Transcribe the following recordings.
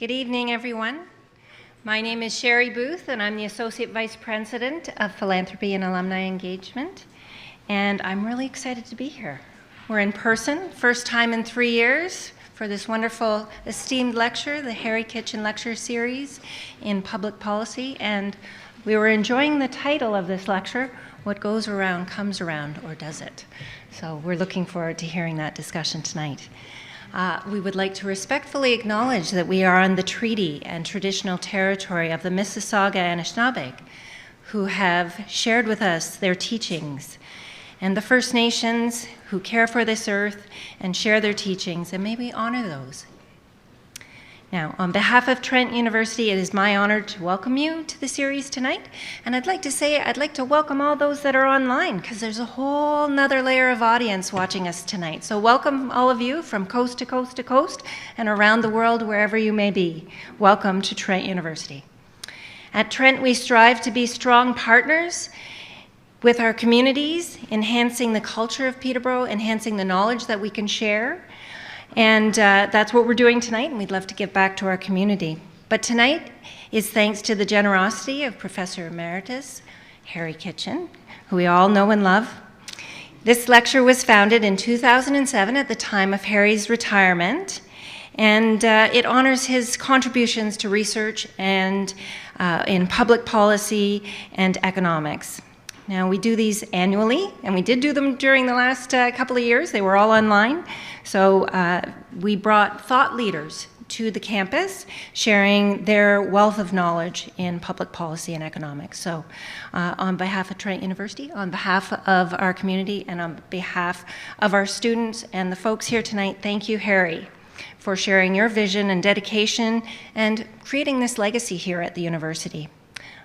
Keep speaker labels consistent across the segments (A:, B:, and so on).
A: Good evening, everyone. My name is Sherry Booth, and I'm the Associate Vice President of Philanthropy and Alumni Engagement, and I'm really excited to be here. We're in person, first time in 3 years, for this wonderful esteemed lecture, the Harry Kitchen Lecture Series in Public Policy, and we were enjoying the title of this lecture, What Goes Around Comes Around, or Does It? So we're looking forward to hearing that discussion tonight. We would like to respectfully acknowledge that we are on the treaty and traditional territory of the Mississauga and Anishinaabe, who have shared with us their teachings, and the First Nations who care for this earth and share their teachings, and may we honor those. Now, on behalf of Trent University, it is my honor to welcome you to the series tonight. And I'd like to say, I'd like to welcome all those that are online, because there's a whole nother layer of audience watching us tonight. So welcome all of you from coast to coast to coast and around the world, wherever you may be. Welcome to Trent University. At Trent, we strive to be strong partners with our communities, enhancing the culture of Peterborough, enhancing the knowledge that we can share. And that's what we're doing tonight, and we'd love to give back to our community. But tonight is thanks to the generosity of Professor Emeritus Harry Kitchen, who we all know and love. This lecture was founded in 2007 at the time of Harry's retirement, and it honors his contributions to research and in public policy and economics. Now, we do these annually, and we did do them during the last couple of years. They were all online. So we brought thought leaders to the campus, sharing their wealth of knowledge in public policy and economics. So on behalf of Trent University, on behalf of our community, and on behalf of our students and the folks here tonight, thank you, Harry, for sharing your vision and dedication and creating this legacy here at the university.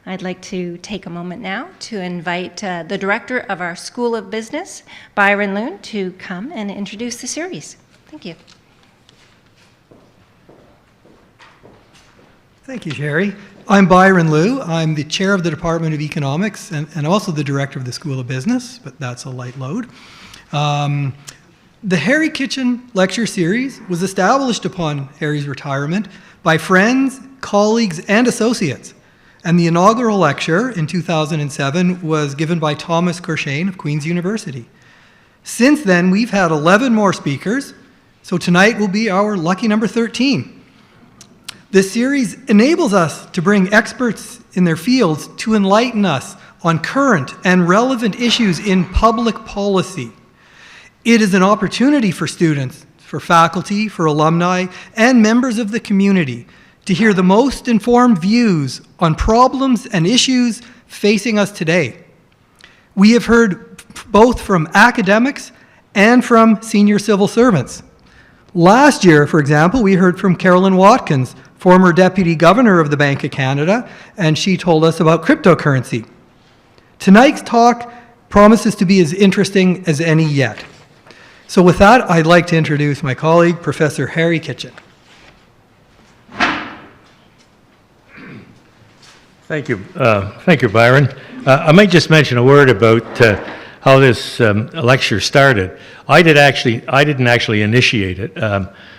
A: I'd like to take a moment now to invite the director of our School of Business, Byron Loon, to come and introduce the series. Thank you.
B: Thank you, Sherry. I'm Byron Liu. I'm the chair of the Department of Economics and also the director of the School of Business, but that's a light load. The Harry Kitchen Lecture Series was established upon Harry's retirement by friends, colleagues, and associates. And the inaugural lecture in 2007 was given by Thomas Corshane of Queen's University. Since then, we've had 11 more speakers, so tonight will be our lucky number 13. This series enables us to bring experts in their fields to enlighten us on current and relevant issues in public policy. It is an opportunity for students, for faculty, for alumni, and members of the community to hear the most informed views on problems and issues facing us today. We have heard both from academics and from senior civil servants. Last year, for example, we heard from Carolyn Watkins, former Deputy Governor of the Bank of Canada, and she told us about cryptocurrency. Tonight's talk promises to be as interesting as any yet. So with that, I'd like to introduce my colleague, Professor Harry Kitchen.
C: Thank you, Byron. I might just mention a word about how this lecture started. I didn't actually initiate it.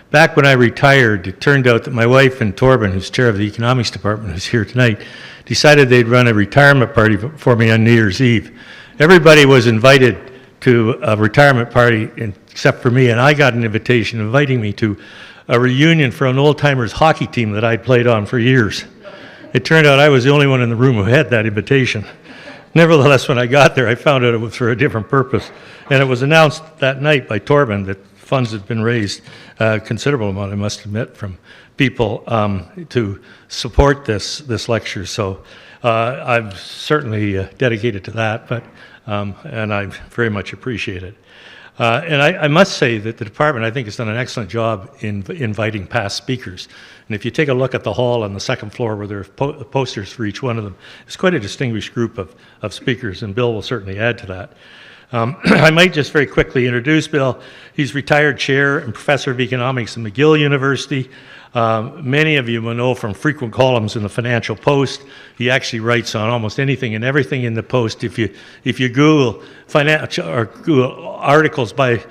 C: Back when I retired, it turned out that my wife and Torben, who's chair of the economics department, who's here tonight, decided they'd run a retirement party for me on New Year's Eve. Everybody was invited to a retirement party except for me, and I got an invitation inviting me to a reunion for an old-timers hockey team that I'd played on for years. It turned out I was the only one in the room who had that invitation. Nevertheless, when I got there, I found out it was for a different purpose. And it was announced that night by Torben that funds had been raised, a considerable amount, I must admit, from people to support this lecture. So I'm certainly dedicated to that, and I very much appreciate it. And I must say that the department, I think, has done an excellent job in inviting past speakers. And if you take a look at the hall on the second floor where there are posters for each one of them, it's quite a distinguished group of speakers, and Bill will certainly add to that. I might just very quickly introduce Bill. He's retired chair and professor of economics at McGill University. Many of you will know from frequent columns in the Financial Post. He actually writes on almost anything and everything in the Post. If you Google financial or Google articles by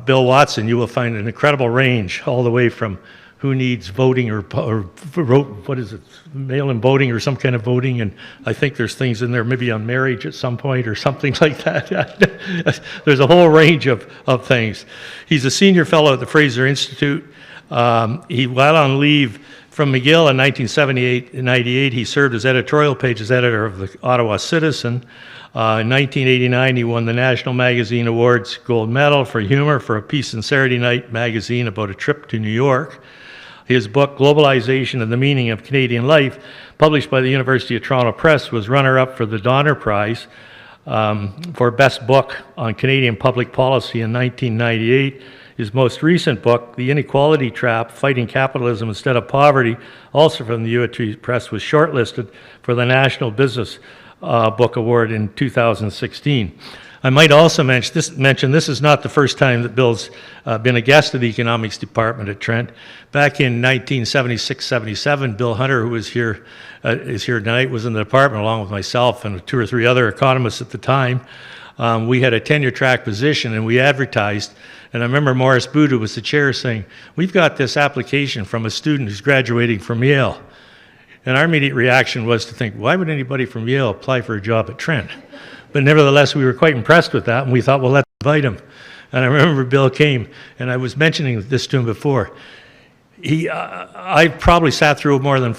C: Bill Watson, you will find an incredible range, all the way from who needs voting or what is it, mail-in voting or some kind of voting, and I think there's things in there maybe on marriage at some point or something like that. There's a whole range of things. He's a senior fellow at the Fraser Institute. While on leave from McGill in 1978 and 98, he served as editorial pages editor of the Ottawa Citizen. In 1989, he won the National Magazine Awards Gold Medal for humor for a piece in Saturday Night Magazine about a trip to New York. His book, Globalization and the Meaning of Canadian Life, published by the University of Toronto Press, was runner-up for the Donner Prize for Best Book on Canadian Public Policy in 1998. His most recent book, The Inequality Trap, Fighting Capitalism Instead of Poverty, also from the UT Press, was shortlisted for the National Business Book Award in 2016. I might also mention this is not the first time that Bill's been a guest of the economics department at Trent. Back in 1976-77, Bill Hunter, who is here tonight, was in the department along with myself and 2 or 3 other economists at the time. We had a tenure track position and we advertised, and I remember Morris Boot, who was the chair, saying, "We've got this application from a student who's graduating from Yale." And our immediate reaction was to think, why would anybody from Yale apply for a job at Trent? But nevertheless, we were quite impressed with that, and we thought, well, let's invite him. And I remember Bill came, and I was mentioning this to him before. I probably sat through more than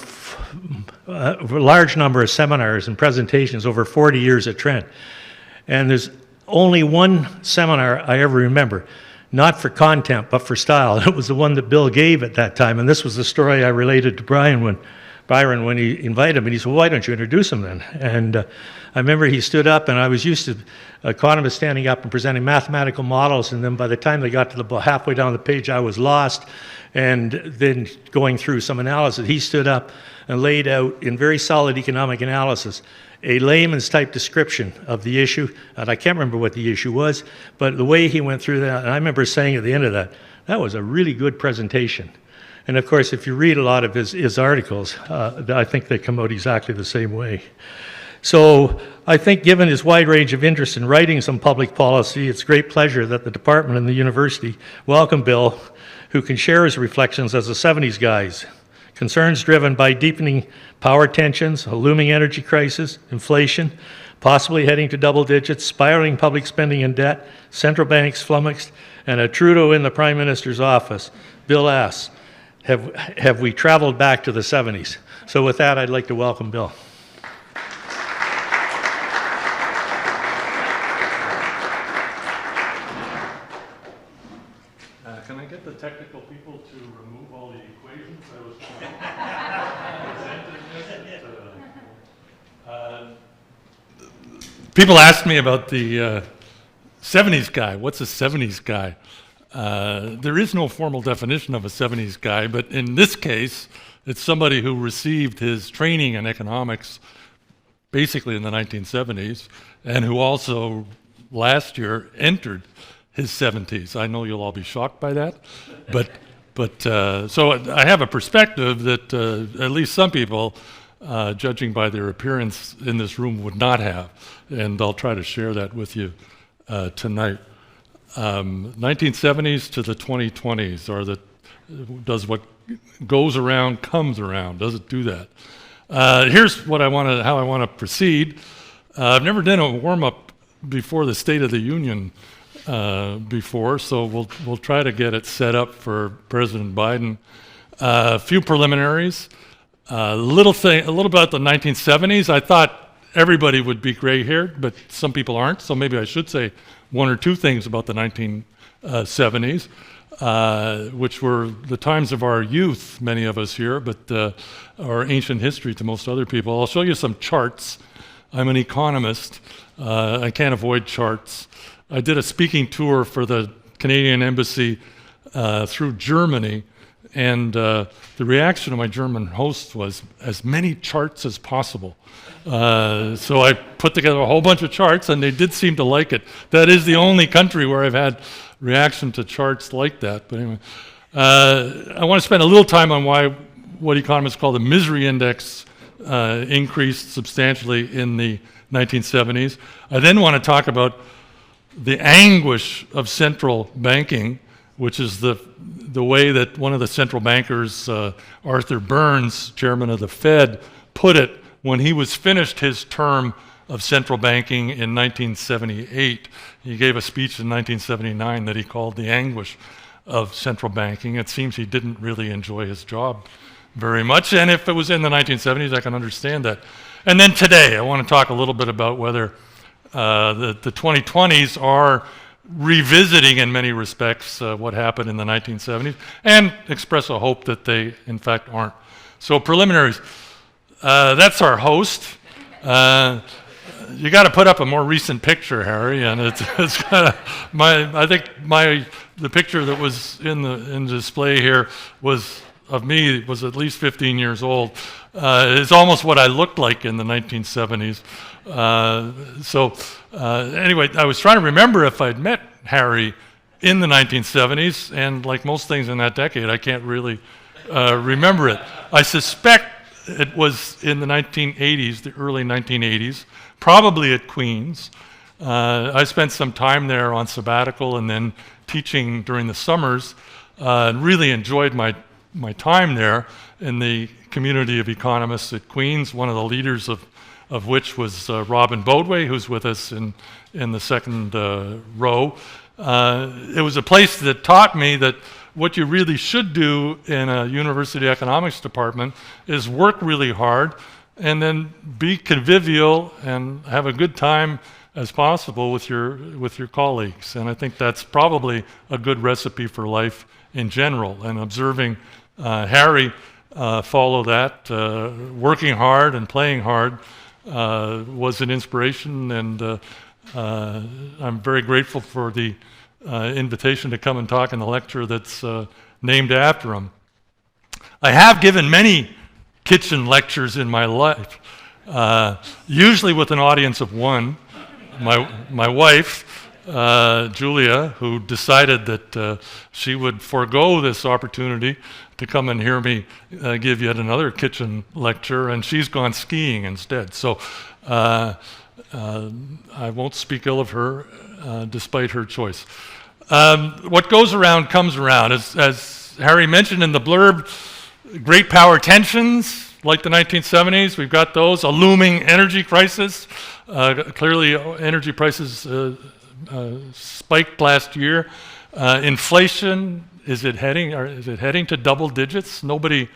C: a large number of seminars and presentations over 40 years at Trent. And there's only one seminar I ever remember, not for content, but for style. It was the one that Bill gave at that time, and this was the story I related to Byron when he invited him, and he said, well, why don't you introduce him then? And I remember he stood up, and I was used to economists standing up and presenting mathematical models, and then by the time they got to the halfway down the page, I was lost, and then going through some analysis, he stood up and laid out in very solid economic analysis a layman's type description of the issue, and I can't remember what the issue was, but the way he went through that, and I remember saying at the end of that, that was a really good presentation. And of course, if you read a lot of his articles, I think they come out exactly the same way. So I think given his wide range of interest in writings on public policy, it's a great pleasure that the department and the university welcome Bill, who can share his reflections as a 70s guy. Concerns driven by deepening power tensions, a looming energy crisis, inflation, possibly heading to double digits, spiraling public spending and debt, central banks flummoxed, and a Trudeau in the Prime Minister's office. Bill asks, have we traveled back to the 70s? So with that, I'd like to welcome Bill.
D: Can I get the technical people to remove all the equations I was presenting? People ask me about the 70s guy. What's a 70s guy? There is no formal definition of a 70s guy, but in this case, it's somebody who received his training in economics basically in the 1970s, and who also last year entered his 70s. I know you'll all be shocked by that, but so I have a perspective that at least some people, judging by their appearance in this room, would not have, and I'll try to share that with you tonight. 1970s to the 2020s does what goes around comes around? Does it do that? Here's how I want to proceed. I've never done a warm-up before the State of the Union before, so we'll try to get it set up for President Biden. A few preliminaries. A little about the 1970s. I thought everybody would be gray-haired, but some people aren't, so maybe I should say one or two things about the 1970s, which were the times of our youth, many of us here, but our ancient history to most other people. I'll show you some charts. I'm an economist. I can't avoid charts. I did a speaking tour for the Canadian Embassy through Germany, and the reaction of my German host was as many charts as possible. So I put together a whole bunch of charts, and they did seem to like it. That is the only country where I've had reaction to charts like that. But anyway, I want to spend a little time on what economists call the misery index increased substantially in the 1970s. I then want to talk about the anguish of central banking, which is the the way that one of the central bankers, Arthur Burns, chairman of the Fed, put it when he was finished his term of central banking in 1978. He gave a speech in 1979 that he called the anguish of central banking. It seems he didn't really enjoy his job very much, and if it was in the 1970s, I can understand that. And then today, I want to talk a little bit about whether the 2020s are revisiting in many respects what happened in the 1970s, and express a hope that they, in fact, aren't. So preliminaries. That's our host. You got to put up a more recent picture, Harry, and it's kind of the picture that was in display here was of me was at least 15 years old. It's almost what I looked like in the 1970s. Anyway, I was trying to remember if I'd met Harry in the 1970s, and like most things in that decade, I can't really remember it. I suspect it was in the 1980s, the early 1980s, probably at Queen's. I spent some time there on sabbatical and then teaching during the summers, and really enjoyed my time there in the community of economists at Queen's, one of the leaders of which was Robin Bodway, who's with us in the second row. It was a place that taught me that what you really should do in a university economics department is work really hard and then be convivial and have a good time as possible with your colleagues. And I think that's probably a good recipe for life in general. And observing Harry follow that, working hard and playing hard, was an inspiration, and I'm very grateful for the invitation to come and talk in the lecture that's named after him. I have given many kitchen lectures in my life, usually with an audience of one. My wife, Julia, who decided that she would forego this opportunity to come and hear me give yet another kitchen lecture, and she's gone skiing instead. So I won't speak ill of her, despite her choice. What goes around comes around. As Harry mentioned in the blurb, great power tensions, like the 1970s, we've got those. A looming energy crisis. Clearly, energy prices spiked last year. Inflation, is it heading to double digits? Nobody,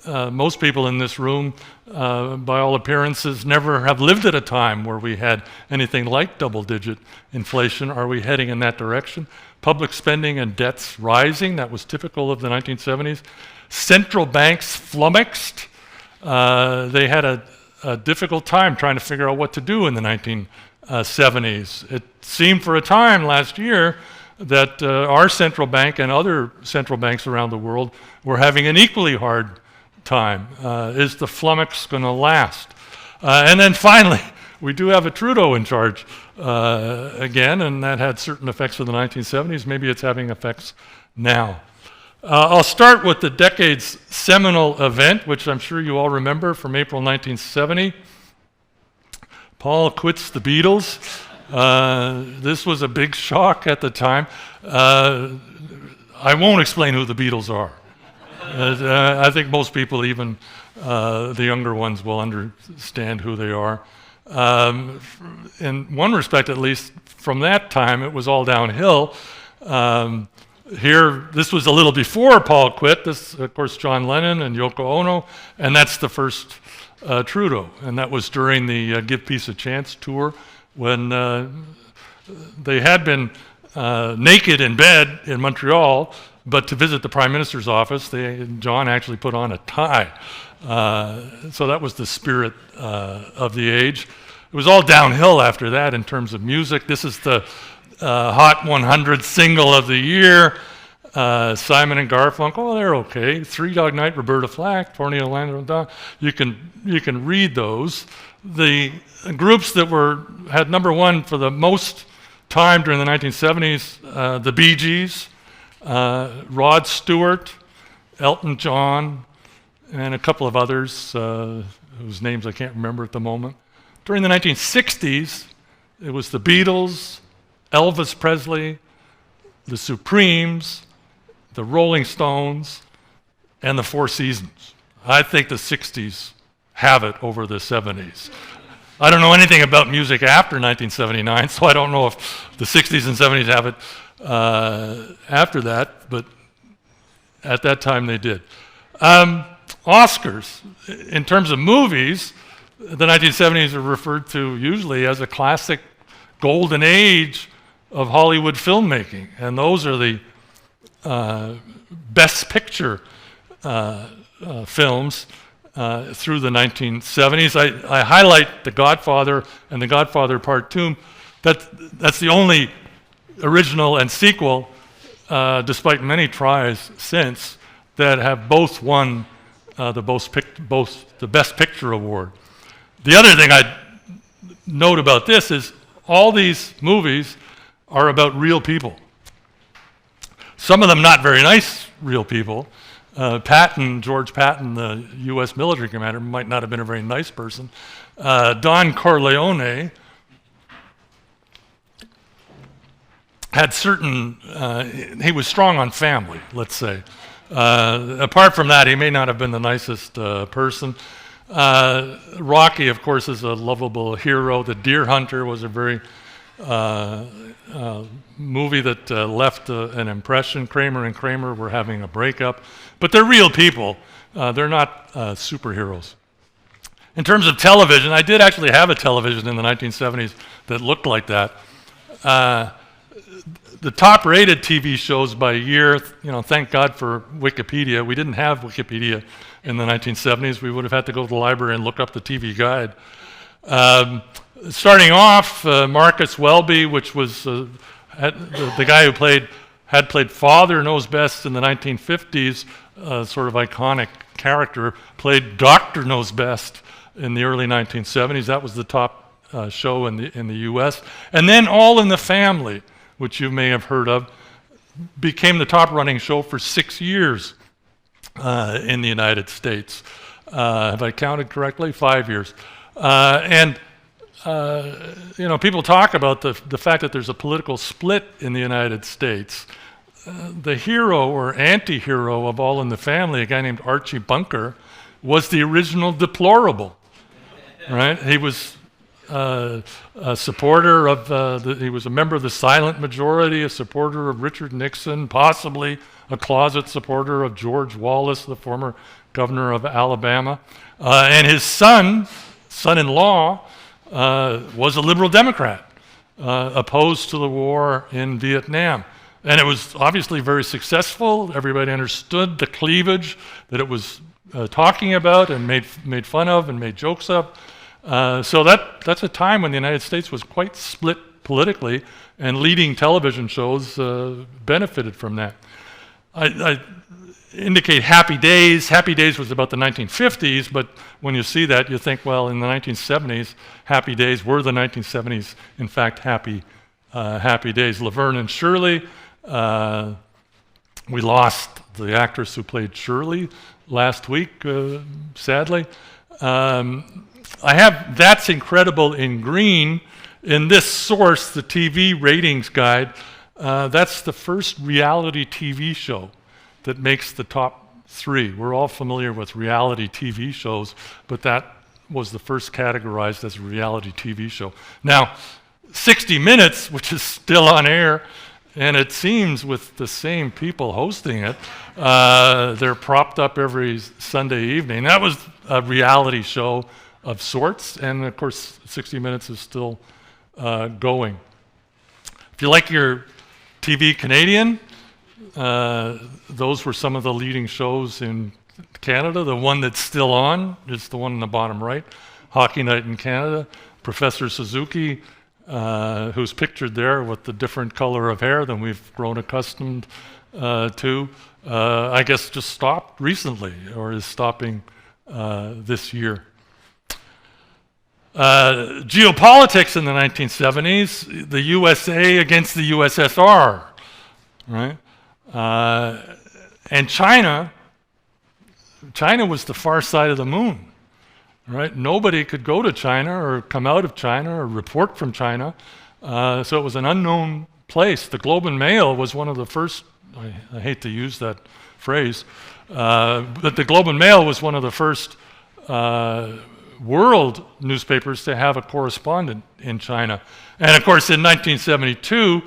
D: most people in this room, by all appearances, never have lived at a time where we had anything like double-digit inflation. Are we heading in that direction? Public spending and debts rising. That was typical of the 1970s. Central banks flummoxed. They had a difficult time trying to figure out what to do in the 1970s. It seemed for a time last year that our central bank and other central banks around the world were having an equally hard time. Is the flummox going to last? And then finally, we do have a Trudeau in charge again, and that had certain effects in the 1970s. Maybe it's having effects now. I'll start with the decade's seminal event, which I'm sure you all remember, from April 1970. Paul quits the Beatles. This was a big shock at the time. I won't explain who the Beatles are. I think most people, even the younger ones, will understand who they are. In one respect, at least, from that time, it was all downhill. Here, this was a little before Paul quit. This, of course, John Lennon and Yoko Ono, and that's the first Trudeau. And that was during the Give Peace a Chance tour, when they had been naked in bed in Montreal, but to visit the Prime Minister's office, John actually put on a tie. So that was the spirit of the age. It was all downhill after that in terms of music. This is the Hot 100 single of the year. Simon and Garfunkel, they're okay. Three Dog Night, Roberta Flack, Tornado Land. You can read those. The groups that had number one for the most time during the 1970s, the Bee Gees, Rod Stewart, Elton John, and a couple of others whose names I can't remember at the moment. During the 1960s, it was the Beatles, Elvis Presley, the Supremes, the Rolling Stones, and the Four Seasons. I think the 60s have it over the 70s. I don't know anything about music after 1979, so I don't know if the 60s and 70s have it after that, but at that time they did. Oscars, in terms of movies, the 1970s are referred to usually as a classic golden age of Hollywood filmmaking, and those are the best picture films through the 1970s. I highlight The Godfather and The Godfather Part 2. That's the only original and sequel, despite many tries since, that have both won the Best Picture award. The other thing I'd note about this is all these movies are about real people. Some of them not very nice real people. George Patton, the U.S. military commander, might not have been a very nice person. Don Corleone had he was strong on family, let's say. Apart from that, he may not have been the nicest person. Rocky, of course, is a lovable hero. The Deer Hunter was a very movie that left an impression. Kramer and Kramer were having a breakup. But they're real people. They're not superheroes. In terms of television, I did actually have a television in the 1970s that looked like that. The top-rated TV shows by year, thank God for Wikipedia. We didn't have Wikipedia in the 1970s. We would have had to go to the library and look up the TV guide. Starting off, Marcus Welby, which was the guy who had played Father Knows Best in the 1950s, sort of iconic character, played Doctor Knows Best in the early 1970s. That was the top show in the U.S. And then All in the Family, which you may have heard of, became the top-running show for 6 years in the United States. Have I counted correctly? 5 years. People talk about the fact that there's a political split in the United States. The hero or anti-hero of All in the Family, a guy named Archie Bunker, was the original deplorable, right? He was a supporter of, he was a member of the silent majority, a supporter of Richard Nixon, possibly a closet supporter of George Wallace, the former governor of Alabama. And his son-in-law, was a liberal Democrat, opposed to the war in Vietnam. And it was obviously very successful. Everybody understood the cleavage that it was talking about and made fun of and made jokes of. So that's a time when the United States was quite split politically, and leading television shows benefited from that. I indicate Happy Days. Happy Days was about the 1950s, but when you see that, you think, well, in the 1970s, Happy Days were the 1970s, in fact, happy days. Laverne and Shirley, we lost the actress who played Shirley last week, sadly. I have That's Incredible in green. In this source, the TV ratings guide, that's the first reality TV show that makes the top 3. We're all familiar with reality TV shows, but that was the first categorized as a reality TV show. Now, 60 Minutes, which is still on air, and it seems with the same people hosting it, they're propped up every Sunday evening. That was a reality show of sorts, and of course 60 Minutes is still going. If you like your TV Canadian, those were some of the leading shows in Canada. The one that's still on is the one in the bottom right, Hockey Night in Canada. Professor Suzuki, who's pictured there with the different color of hair than we've grown accustomed to, I guess just stopped recently, or is stopping this year. Geopolitics in the 1970s, the USA against the USSR, right? And China was the far side of the moon, right? Nobody could go to China or come out of China or report from China. So it was an unknown place. The Globe and Mail was one of the first, I hate to use that phrase, but the Globe and Mail was one of the first world newspapers to have a correspondent in China. And of course, in 1972,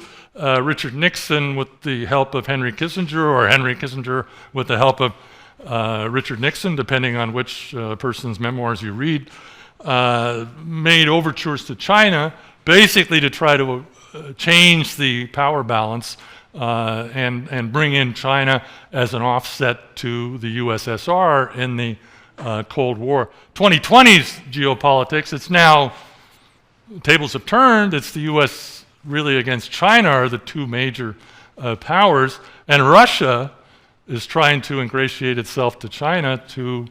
D: Richard Nixon, with the help of Henry Kissinger, or Henry Kissinger with the help of Richard Nixon, depending on which person's memoirs you read, made overtures to China, basically to try to change the power balance and bring in China as an offset to the USSR in the Cold War. 2020's geopolitics, it's now, tables have turned, it's the US really against China are the two major powers, and Russia is trying to ingratiate itself to China to,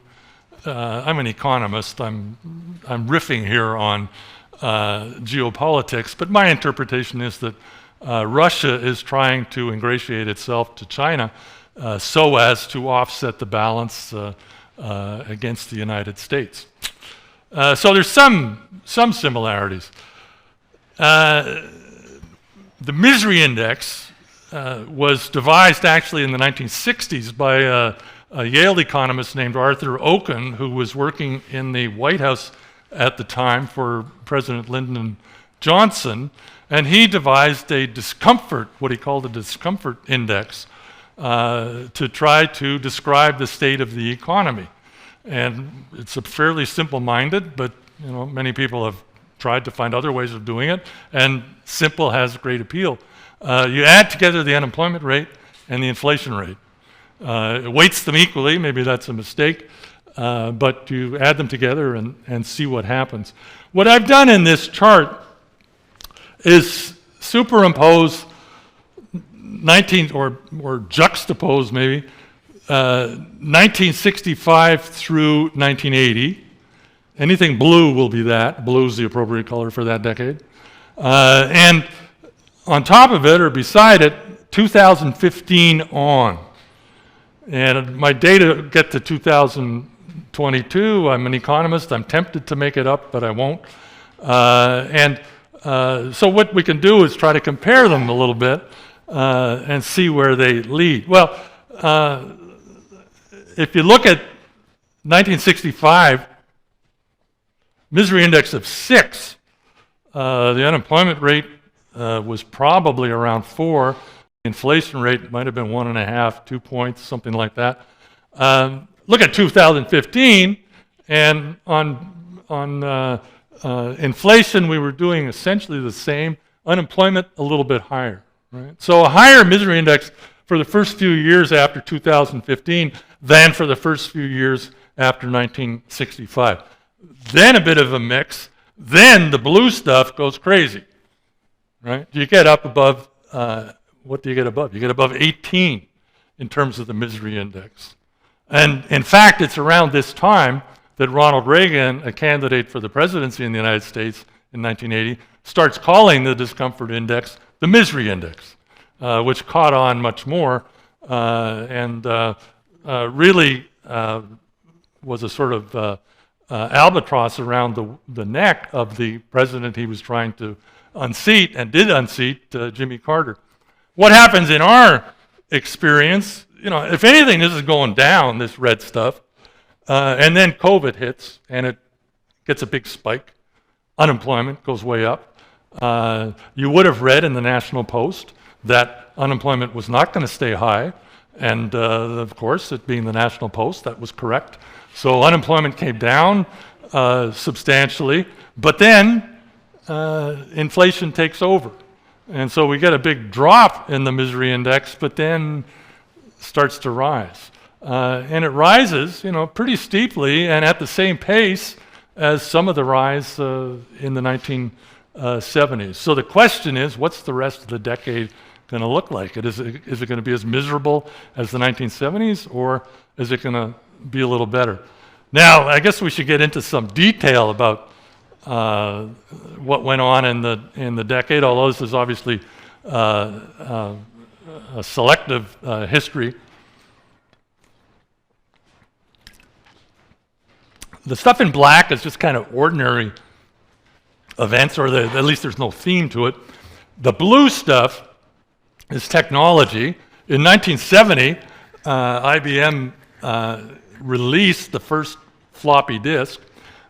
D: I'm an economist, I'm riffing here on geopolitics, but my interpretation is that Russia is trying to ingratiate itself to China so as to offset the balance against the United States. So there's some similarities. The misery index was devised actually in the 1960s by a Yale economist named Arthur Okun, who was working in the White House at the time for President Lyndon Johnson, and he devised a discomfort, what he called a discomfort index, to try to describe the state of the economy. And it's a fairly simple-minded, but many people have tried to find other ways of doing it, and simple has great appeal. You add together the unemployment rate and the inflation rate. It weights them equally, maybe that's a mistake, but you add them together and see what happens. What I've done in this chart is superimpose or juxtapose maybe 1965 through 1980. Anything blue will be that. Blue is the appropriate color for that decade. And on top of it or beside it, 2015 on. And my data get to 2022. I'm an economist. I'm tempted to make it up, but I won't. So what we can do is try to compare them a little bit and see where they lead. Well, if you look at 1965, misery index of 6, the unemployment rate was probably around 4. The inflation rate might have been 1.5, 2 points, something like that. Look at 2015, and on inflation, we were doing essentially the same. Unemployment, a little bit higher. Right? So a higher misery index for the first few years after 2015 than for the first few years after 1965. Then a bit of a mix. Then the blue stuff goes crazy. Right? You get up above, what do you get above? You get above 18 in terms of the misery index. And in fact, it's around this time that Ronald Reagan, a candidate for the presidency in the United States in 1980, starts calling the discomfort index the misery index, which caught on much more and really was a sort of albatross around the neck of the president he was trying to unseat, and did unseat Jimmy Carter. What happens in our experience, if anything, this is going down, this red stuff, and then COVID hits, and it gets a big spike. Unemployment goes way up. You would have read in the National Post that unemployment was not going to stay high, and of course, it being the National Post, that was correct. So unemployment came down substantially, but then inflation takes over. And so we get a big drop in the misery index, but then starts to rise. And it rises, pretty steeply and at the same pace as some of the rise in the 1970s. So the question is, what's the rest of the decade going to look like? Is it going to be as miserable as the 1970s, or is it going to be a little better? Now, I guess we should get into some detail about what went on in the decade, although this is obviously a selective history. The stuff in black is just kind of ordinary events, or at least there's no theme to it. The blue stuff is technology. In 1970, IBM released the first floppy disk.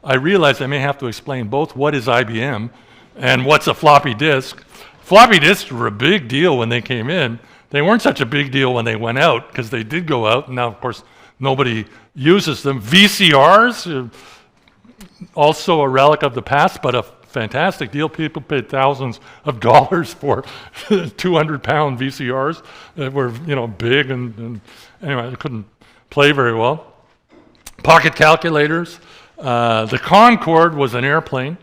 D: I realized I may have to explain both what is IBM and what's a floppy disk. Floppy disks were a big deal when they came in. They weren't such a big deal when they went out, because they did go out, and now, of course, nobody uses them. VCRs, also a relic of the past, but a fantastic deal. People paid thousands of dollars for 200-pound VCRs that were, big, and anyway, they couldn't play very well. Pocket calculators. The Concorde was an airplane.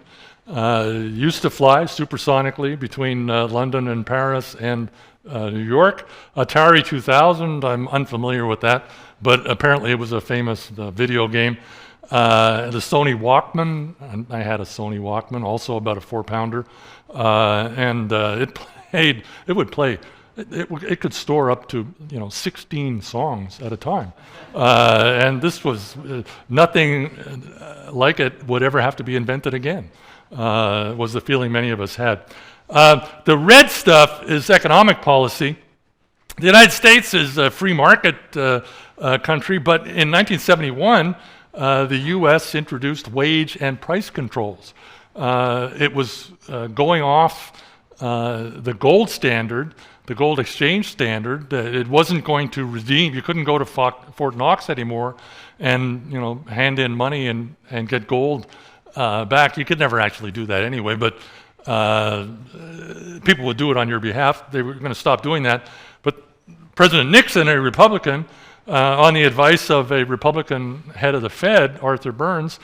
D: Used to fly supersonically between London and Paris and New York. Atari 2000, I'm unfamiliar with that, but apparently it was a famous video game. The Sony Walkman, and I had a Sony Walkman, also about a 4-pounder, and it could store up to 16 songs at a time, and this was nothing like it would ever have to be invented again. Was the feeling many of us had. The red stuff is economic policy. The United States is a free market country, but in 1971, the U.S. introduced wage and price controls. It was going off the gold standard, the gold exchange standard. It wasn't going to redeem. You couldn't go to Fort Knox anymore and hand in money and get gold back. You could never actually do that anyway, but people would do it on your behalf. They were going to stop doing that. But President Nixon, a Republican, on the advice of a Republican head of the Fed, Arthur Burns,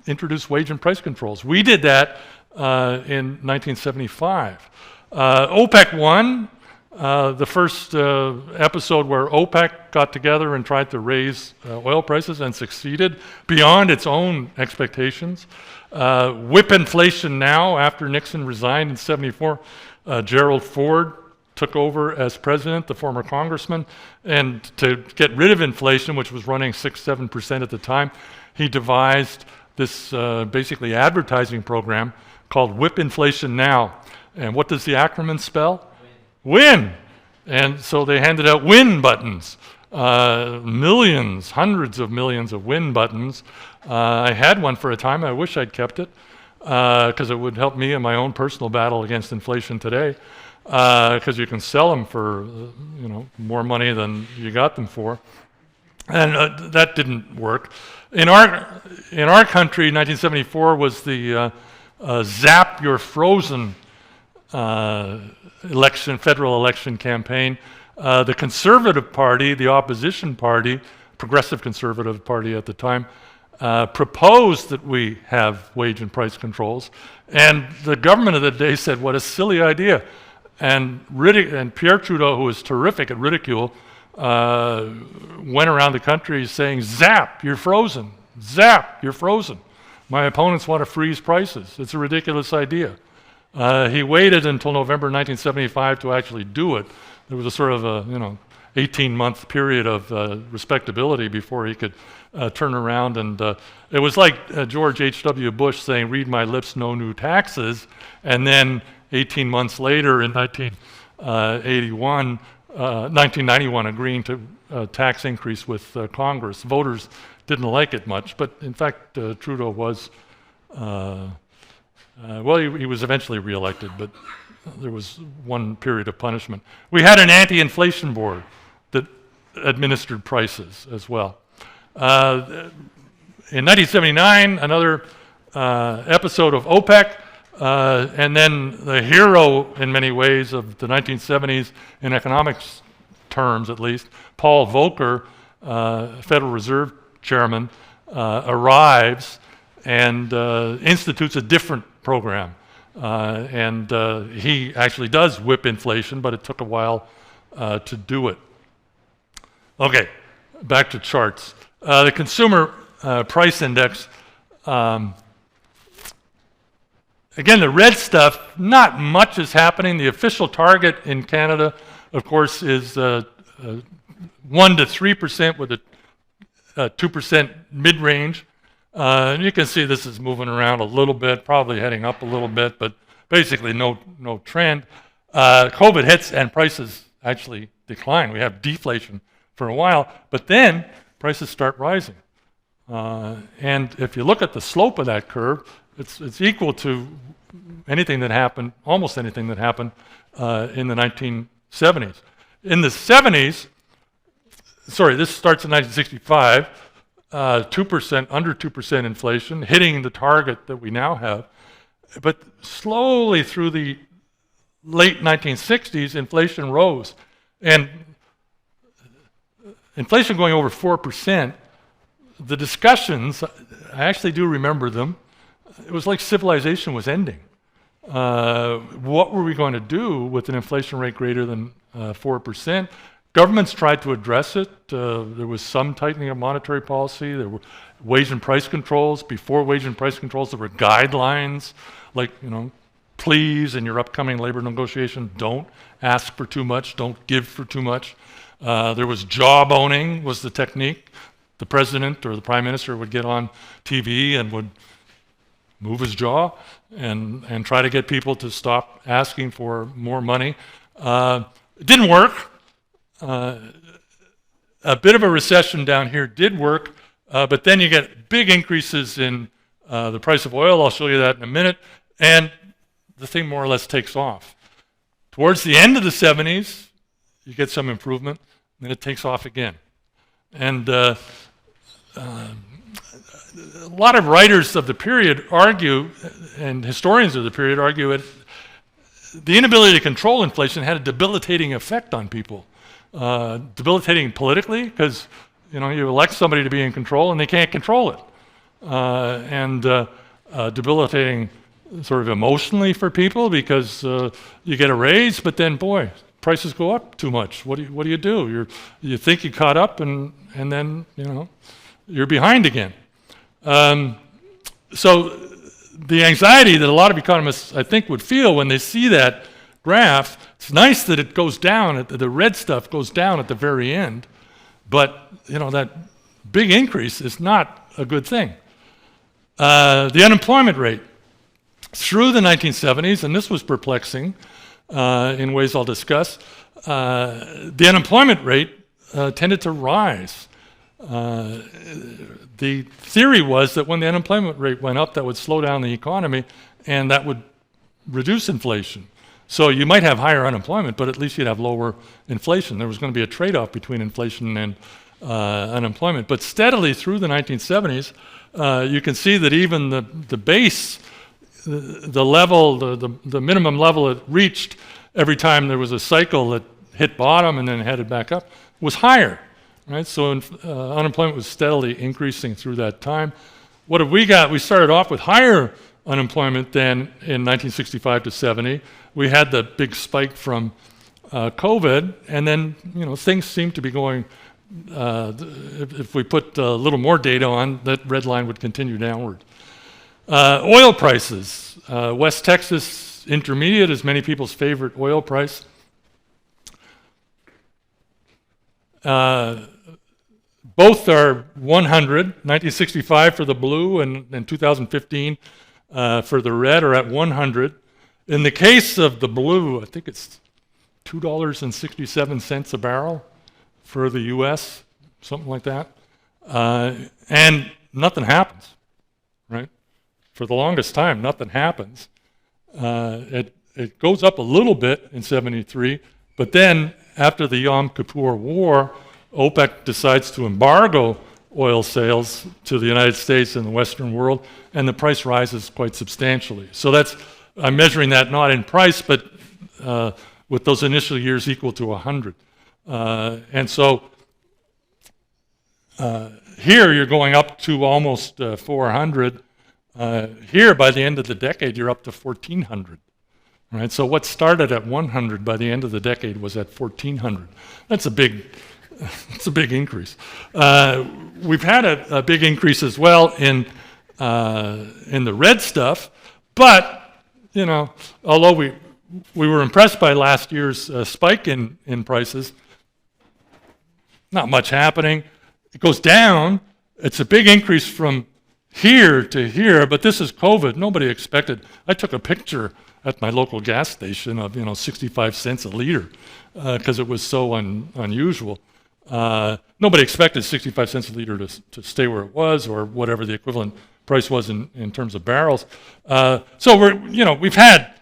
D: introduced wage and price controls. We did that in 1975. OPEC 1, the first episode where OPEC got together and tried to raise oil prices and succeeded beyond its own expectations. Whip inflation now, after Nixon resigned in 74, Gerald Ford took over as president, the former congressman, and to get rid of inflation, which was running 6-7% at the time, he devised this basically advertising program called Whip Inflation Now. And what does the acronym spell? Win. And so they handed out win buttons, millions, hundreds of millions of win buttons. I had one for a time. I wish I'd kept it because it would help me in my own personal battle against inflation today. Because you can sell them for more money than you got them for, and that didn't work. In our country, 1974 was the Zap You're Frozen federal election campaign. The Conservative Party, the opposition party, Progressive Conservative Party at the time, proposed that we have wage and price controls, and the government of the day said, "What a silly idea." And Pierre Trudeau, who was terrific at ridicule, went around the country saying, "Zap, you're frozen. Zap, you're frozen. My opponents want to freeze prices. It's a ridiculous idea." He waited until November 1975 to actually do it. There was a sort of a 18-month period of respectability before he could turn around. And it was like George H.W. Bush saying, "Read my lips, no new taxes," and then 18 months later, in 1991, agreeing to a tax increase with Congress. Voters didn't like it much, but in fact, Trudeau was, he was eventually reelected, but there was one period of punishment. We had an anti-inflation board that administered prices as well. In 1979, another episode of OPEC, and then the hero, in many ways, of the 1970s, in economics terms at least, Paul Volcker, Federal Reserve Chairman, arrives and institutes a different program. And he actually does whip inflation, but it took a while to do it. Okay, back to charts. The Consumer Price Index, again, the red stuff, not much is happening. The official target in Canada, of course, is 1 to 3% with a 2% mid-range. And you can see this is moving around a little bit, probably heading up a little bit, but basically no trend. COVID hits and prices actually decline. We have deflation for a while, but then prices start rising. And if you look at the slope of that curve, it's equal to anything that happened, almost anything that happened in the 1970s. In the 70s, sorry, this starts in 1965, 2%, under 2% inflation, hitting the target that we now have. But slowly through the late 1960s, inflation rose. And inflation going over 4%, the discussions, I actually do remember them, it was like civilization was ending. What were we going to do with an inflation rate greater than 4%? Governments tried to address it. There was some tightening of monetary policy. There were wage and price controls. Before wage and price controls, there were guidelines like, please, in your upcoming labor negotiation, don't ask for too much, don't give for too much. There was jawboning was the technique. The president or the prime minister would get on TV and would move his jaw and try to get people to stop asking for more money. It didn't work. A bit of a recession down here did work, but then you get big increases in the price of oil. I'll show you that in a minute. And the thing more or less takes off. Towards the end of the 70s, you get some improvement, then it takes off again. And a lot of writers of the period argue, and historians of the period argue, that the inability to control inflation had a debilitating effect on people. Debilitating politically, because you elect somebody to be in control and they can't control it. And debilitating sort of emotionally for people, because you get a raise, but then, boy, prices go up too much. What do you do? You think you caught up, and then you're behind again. So the anxiety that a lot of economists, I think, would feel when they see that graph, it's nice that it goes down, the red stuff goes down at the very end, but that big increase is not a good thing. The unemployment rate through the 1970s, and this was perplexing in ways I'll discuss, the unemployment rate tended to rise. The theory was that when the unemployment rate went up, that would slow down the economy and that would reduce inflation. So you might have higher unemployment, but at least you'd have lower inflation. There was going to be a trade-off between inflation and unemployment. But steadily through the 1970s, you can see that even the base, the level, the minimum level it reached every time there was a cycle that hit bottom and then headed back up, was higher. Right? So unemployment was steadily increasing through that time. What have we got? We started off with higher unemployment than in 1965 to 70. We had the big spike from COVID, and then things seem to be going. If we put a little more data on, that red line would continue downward. Oil prices. West Texas Intermediate is many people's favorite oil price. Both are 100, 1965 for the blue and 2015 for the red are at 100. In the case of the blue, I think it's $2.67 a barrel for the US, something like that. And nothing happens, right? For the longest time, nothing happens. It goes up a little bit in 73, but then after the Yom Kippur War, OPEC decides to embargo oil sales to the United States and the Western world, and the price rises quite substantially. So I'm measuring that not in price, but with those initial years equal to 100. And so here you're going up to almost 400. Here, by the end of the decade, you're up to 1,400. Right? So what started at 100 by the end of the decade was at 1,400. That's a big increase. We've had a big increase as well in the red stuff, but although we were impressed by last year's spike in prices, not much happening. It goes down. It's a big increase from here to here, but this is COVID. Nobody expected. I took a picture at my local gas station of 65 cents a liter because it was so unusual. Nobody expected 65 cents a liter to stay where it was, or whatever the equivalent price was in terms of barrels. So we've had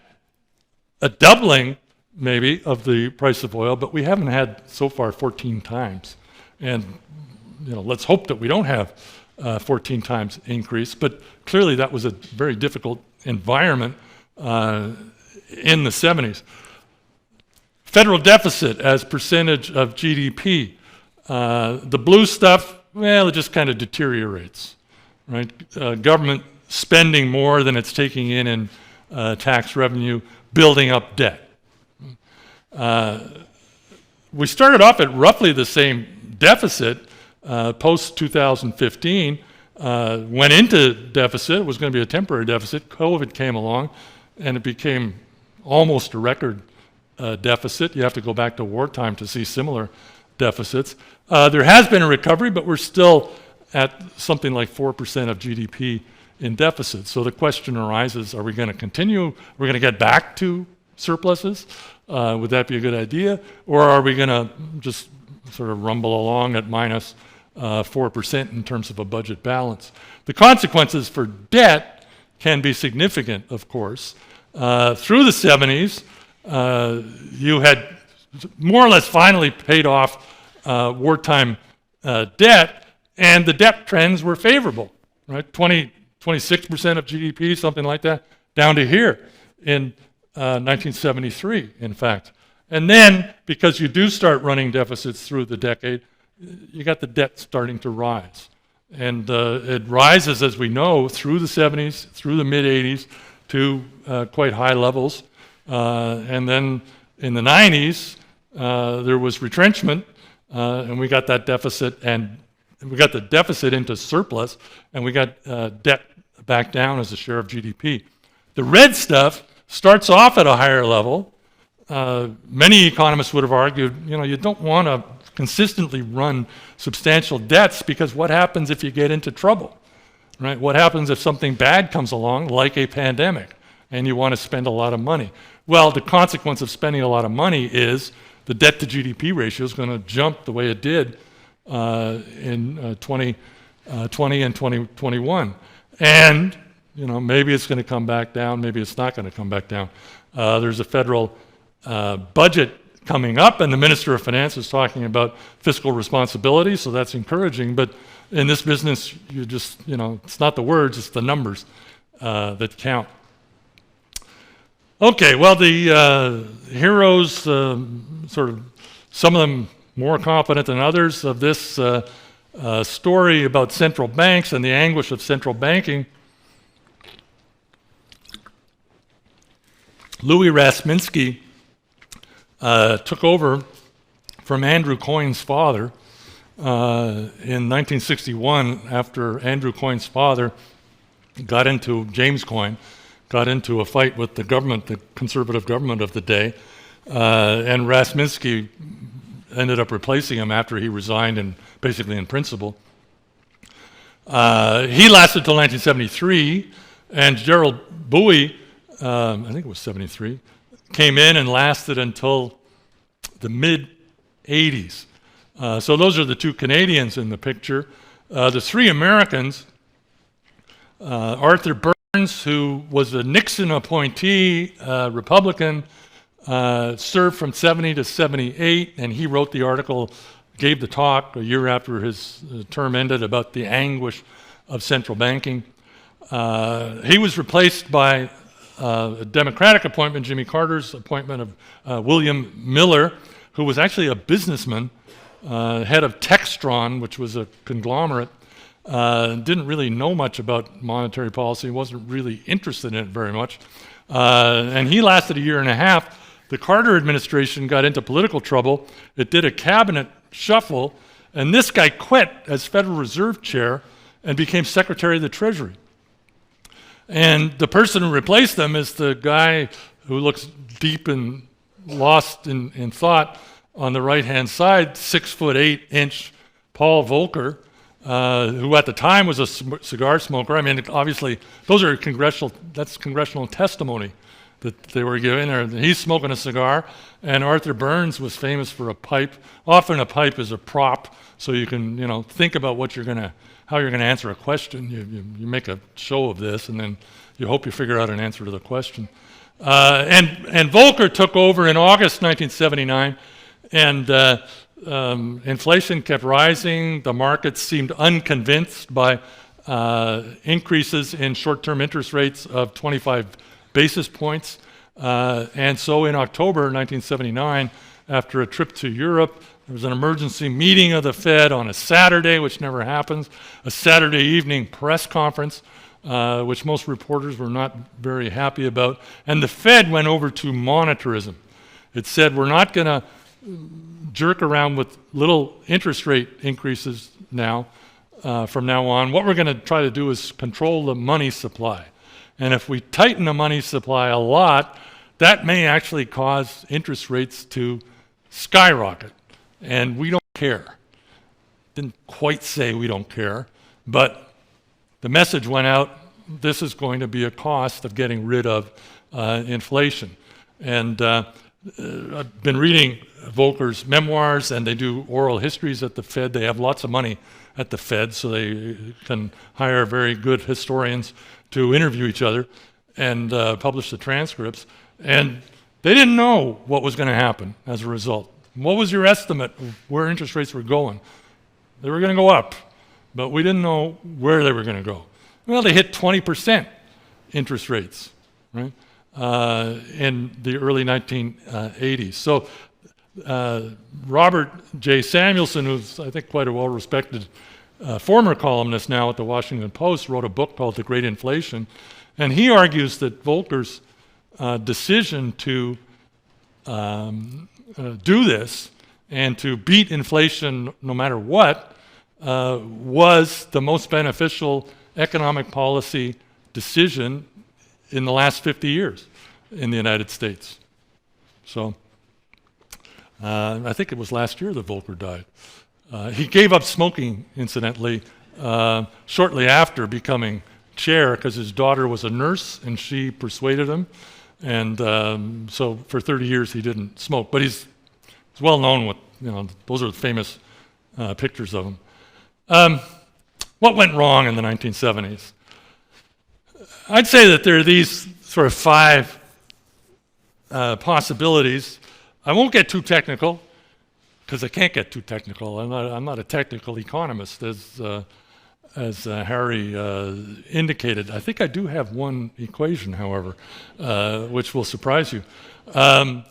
D: a doubling maybe of the price of oil, but we haven't had so far 14 times. And let's hope that we don't have 14 times increase. But clearly that was a very difficult environment in the 70s. Federal deficit as percentage of GDP. The blue stuff, well, it just kind of deteriorates, right? Government spending more than it's taking in tax revenue, building up debt. We started off at roughly the same deficit post-2015, went into deficit. It was going to be a temporary deficit. COVID came along, and it became almost a record deficit. You have to go back to wartime to see similar deficits. There has been a recovery, but we're still at something like 4% of GDP in deficit. So the question arises, are we going to continue? Are we going to get back to surpluses? Would that be a good idea? Or are we going to just sort of rumble along at minus 4% in terms of a budget balance? The consequences for debt can be significant, of course. Through the 70s, you had more or less finally paid off wartime debt, and the debt trends were favorable, right? 26% of GDP, something like that, down to here in 1973, in fact. And then, because you do start running deficits through the decade, you got the debt starting to rise. And it rises, as we know, through the 70s, through the mid-80s, to quite high levels. And then in the 90s, there was retrenchment, and we got that deficit, and we got the deficit into surplus, and we got debt back down as a share of GDP. The red stuff starts off at a higher level. Many economists would have argued, you don't want to consistently run substantial debts, because what happens if you get into trouble, right? What happens if something bad comes along, like a pandemic, and you want to spend a lot of money? Well, the consequence of spending a lot of money is the debt to GDP ratio is going to jump the way it did in 2020 and 2021. And, maybe it's going to come back down, maybe it's not going to come back down. There's a federal budget coming up, and the Minister of Finance is talking about fiscal responsibility, so that's encouraging. But in this business, you just, it's not the words, it's the numbers that count. Okay, well, the heroes, sort of some of them more confident than others, of this story about central banks and the anguish of central banking. Louis Rasminsky took over from Andrew Coyne's father in 1961, after Andrew Coyne's father James Coyne, got into a fight with the government, the conservative government of the day, and Rasminsky ended up replacing him after he resigned, and basically in principle. He lasted till 1973, and Gerald Bowie, I think it was 73, came in and lasted until the mid-80s. So those are the two Canadians in the picture. The three Americans, Arthur Burns, who was a Nixon appointee, Republican, served from 70 to 78, and he wrote the article, gave the talk a year after his term ended about the anguish of central banking. He was replaced by a Democratic appointment, Jimmy Carter's appointment of William Miller, who was actually a businessman, head of Textron, which was a conglomerate. Didn't really know much about monetary policy, wasn't really interested in it very much. And he lasted a year and a half. The Carter administration got into political trouble. It did a cabinet shuffle, and this guy quit as Federal Reserve Chair and became Secretary of the Treasury. And the person who replaced him is the guy who looks deep and lost in thought on the right-hand side, 6'8" Paul Volcker, who at the time was a cigar smoker. I mean, obviously, that's congressional testimony that they were giving there. He's smoking a cigar, and Arthur Burns was famous for a pipe. Often a pipe is a prop, so you can, think about how you're gonna answer a question. You make a show of this, and then you hope you figure out an answer to the question. And Volcker took over in August 1979, and inflation kept rising. The markets seemed unconvinced by increases in short-term interest rates of 25 basis points. And so in October 1979, after a trip to Europe, there was an emergency meeting of the Fed on a Saturday, which never happens, a Saturday evening press conference, which most reporters were not very happy about. And the Fed went over to monetarism. It said, we're not going to jerk around with little interest rate increases now, from now on. What we're going to try to do is control the money supply. And if we tighten the money supply a lot, that may actually cause interest rates to skyrocket. And we don't care. Didn't quite say we don't care, but the message went out, this is going to be a cost of getting rid of inflation. And I've been reading Volcker's memoirs, and they do oral histories at the Fed. They have lots of money at the Fed, so they can hire very good historians to interview each other and publish the transcripts. And they didn't know what was going to happen as a result. What was your estimate of where interest rates were going? They were going to go up, but we didn't know where they were going to go. Well, they hit 20% interest rates, right, in the early 1980s. So Robert J. Samuelson, who's I think quite a well-respected former columnist now at the Washington Post, wrote a book called The Great Inflation, and he argues that Volcker's decision to do this and to beat inflation no matter what was the most beneficial economic policy decision in the last 50 years in the United States. So I think it was last year that Volcker died. He gave up smoking, incidentally, shortly after becoming chair because his daughter was a nurse and she persuaded him. And so for 30 years he didn't smoke. But he's well known with, those are the famous pictures of him. What went wrong in the 1970s? I'd say that there are these sort of 5 possibilities. I won't get too technical, because I can't get too technical. I'm not a technical economist, as Harry indicated. I think I do have one equation, however, which will surprise you. To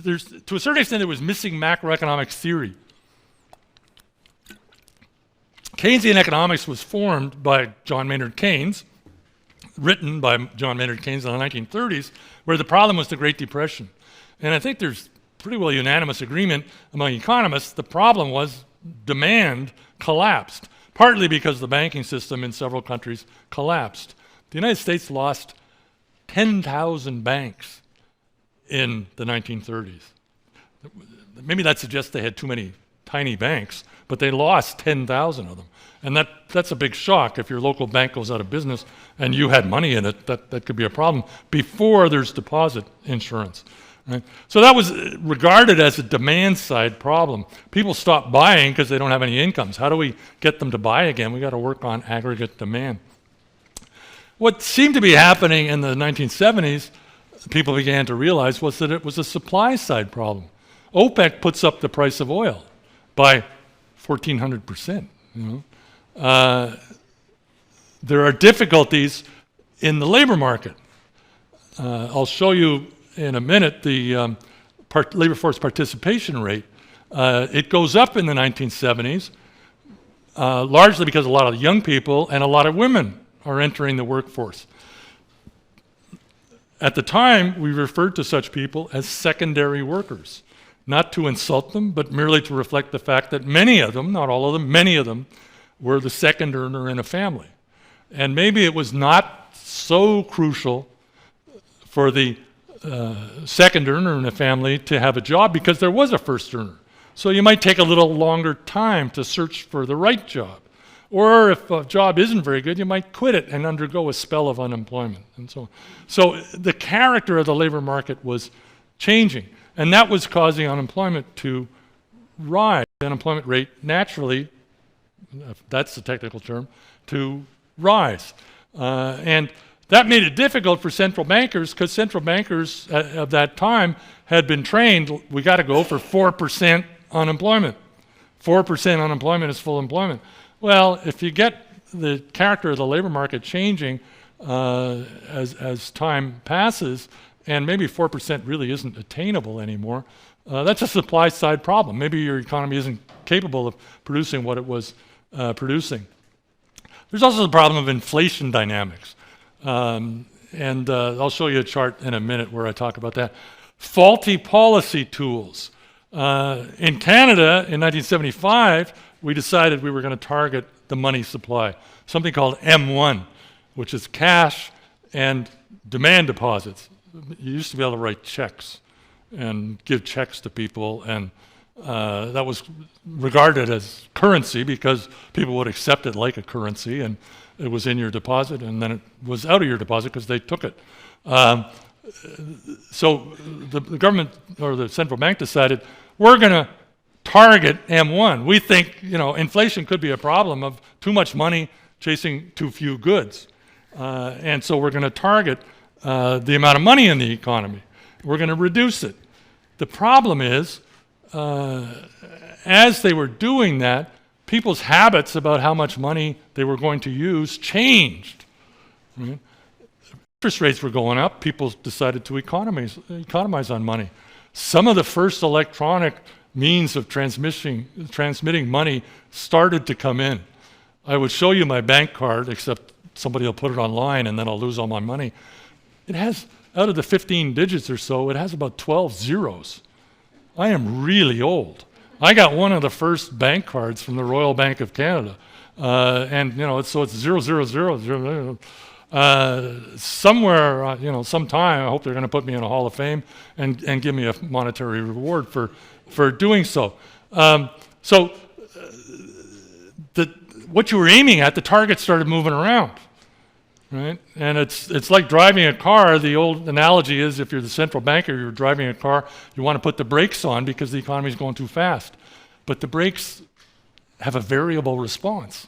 D: a certain extent, there was missing macroeconomic theory. Keynesian economics was formed by John Maynard Keynes, written by John Maynard Keynes in the 1930s, where the problem was the Great Depression. And I think there's pretty well unanimous agreement among economists. The problem was demand collapsed, partly because the banking system in several countries collapsed. The United States lost 10,000 banks in the 1930s. Maybe that suggests they had too many tiny banks, but they lost 10,000 of them. And that's a big shock. If your local bank goes out of business and you had money in it, that could be a problem before there's deposit insurance. Right? So that was regarded as a demand-side problem. People stop buying because they don't have any incomes. How do we get them to buy again? We got to work on aggregate demand. What seemed to be happening in the 1970s, people began to realize, was that it was a supply-side problem. OPEC puts up the price of oil by 1,400%. There are difficulties in the labor market. I'll show you in a minute the labor force participation rate. It goes up in the 1970s, largely because a lot of young people and a lot of women are entering the workforce. At the time, we referred to such people as secondary workers, not to insult them, but merely to reflect the fact that many of them, not all of them, many of them, were the second earner in a family. And maybe it was not so crucial for the second earner in a family to have a job because there was a first earner. So you might take a little longer time to search for the right job. Or if a job isn't very good, you might quit it and undergo a spell of unemployment and so on. So the character of the labor market was changing, and that was causing unemployment to rise. The unemployment rate naturally, if that's the technical term, to rise. And that made it difficult for central bankers, because central bankers of that time had been trained, we got to go for 4% unemployment. 4% unemployment is full employment. Well, if you get the character of the labor market changing as time passes, and maybe 4% really isn't attainable anymore, that's a supply side problem. Maybe your economy isn't capable of producing what it was producing. There's also the problem of inflation dynamics. And I'll show you a chart in a minute where I talk about that. Faulty policy tools. In Canada, in 1975, we decided we were going to target the money supply, something called M1, which is cash and demand deposits. You used to be able to write checks and give checks to people, and that was regarded as currency because people would accept it like a currency, and it was in your deposit, and then it was out of your deposit because they took it. So the government or the central bank decided we're going to target M1. We think, inflation could be a problem of too much money chasing too few goods. And so we're going to target the amount of money in the economy. We're going to reduce it. The problem is, as they were doing that, people's habits about how much money they were going to use changed. Right? Interest rates were going up. People decided to economize on money. Some of the first electronic means of transmitting money started to come in. I would show you my bank card, except somebody will put it online and then I'll lose all my money. It has, out of the 15 digits or so, it has about 12 zeros. I am really old. I got one of the first bank cards from the Royal Bank of Canada. So it's 000. Somewhere, sometime, I hope they're going to put me in a Hall of Fame and give me a monetary reward for doing so. What you were aiming at, the target started moving around, right? And it's like driving a car. The old analogy is if you're the central banker, you're driving a car, you want to put the brakes on because the economy is going too fast. But the brakes have a variable response.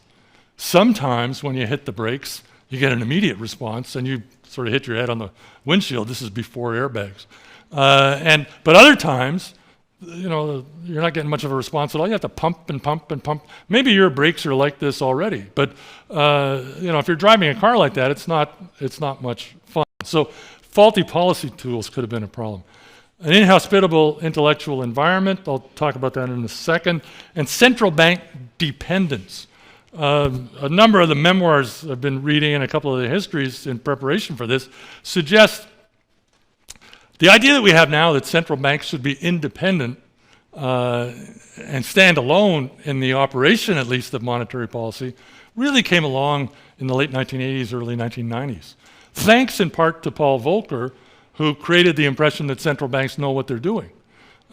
D: Sometimes when you hit the brakes, you get an immediate response and you sort of hit your head on the windshield. This is before airbags. But other times, you're not getting much of a response at all. You have to pump and pump and pump. Maybe your brakes are like this already, but if you're driving a car like that, it's not much fun. So faulty policy tools could have been a problem. An inhospitable intellectual environment, I'll talk about that in a second, and central bank dependence. A number of the memoirs I've been reading and a couple of the histories in preparation for this suggest the idea that we have now that central banks should be independent and stand alone in the operation, at least, of monetary policy really came along in the late 1980s, early 1990s. Thanks in part to Paul Volcker, who created the impression that central banks know what they're doing.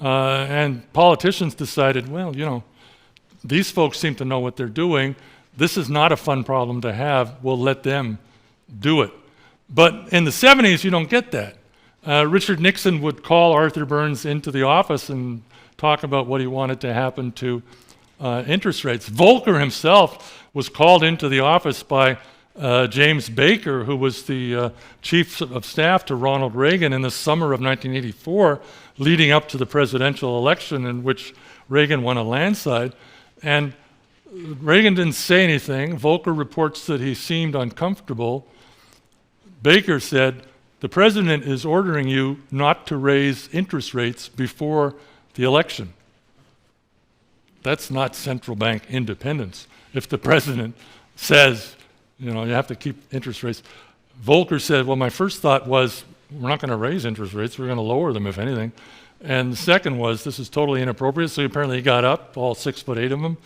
D: And politicians decided, these folks seem to know what they're doing. This is not a fun problem to have. We'll let them do it. But in the 70s, you don't get that. Richard Nixon would call Arthur Burns into the office and talk about what he wanted to happen to interest rates. Volcker himself was called into the office by James Baker, who was the chief of staff to Ronald Reagan in the summer of 1984, leading up to the presidential election in which Reagan won a landslide. And Reagan didn't say anything. Volcker reports that he seemed uncomfortable. Baker said, "The president is ordering you not to raise interest rates before the election." That's not central bank independence. If the president says, you have to keep interest rates. Volcker said, well, my first thought was, we're not going to raise interest rates, we're going to lower them, if anything. And the second was, this is totally inappropriate, so apparently he got up, all 6'8" of them,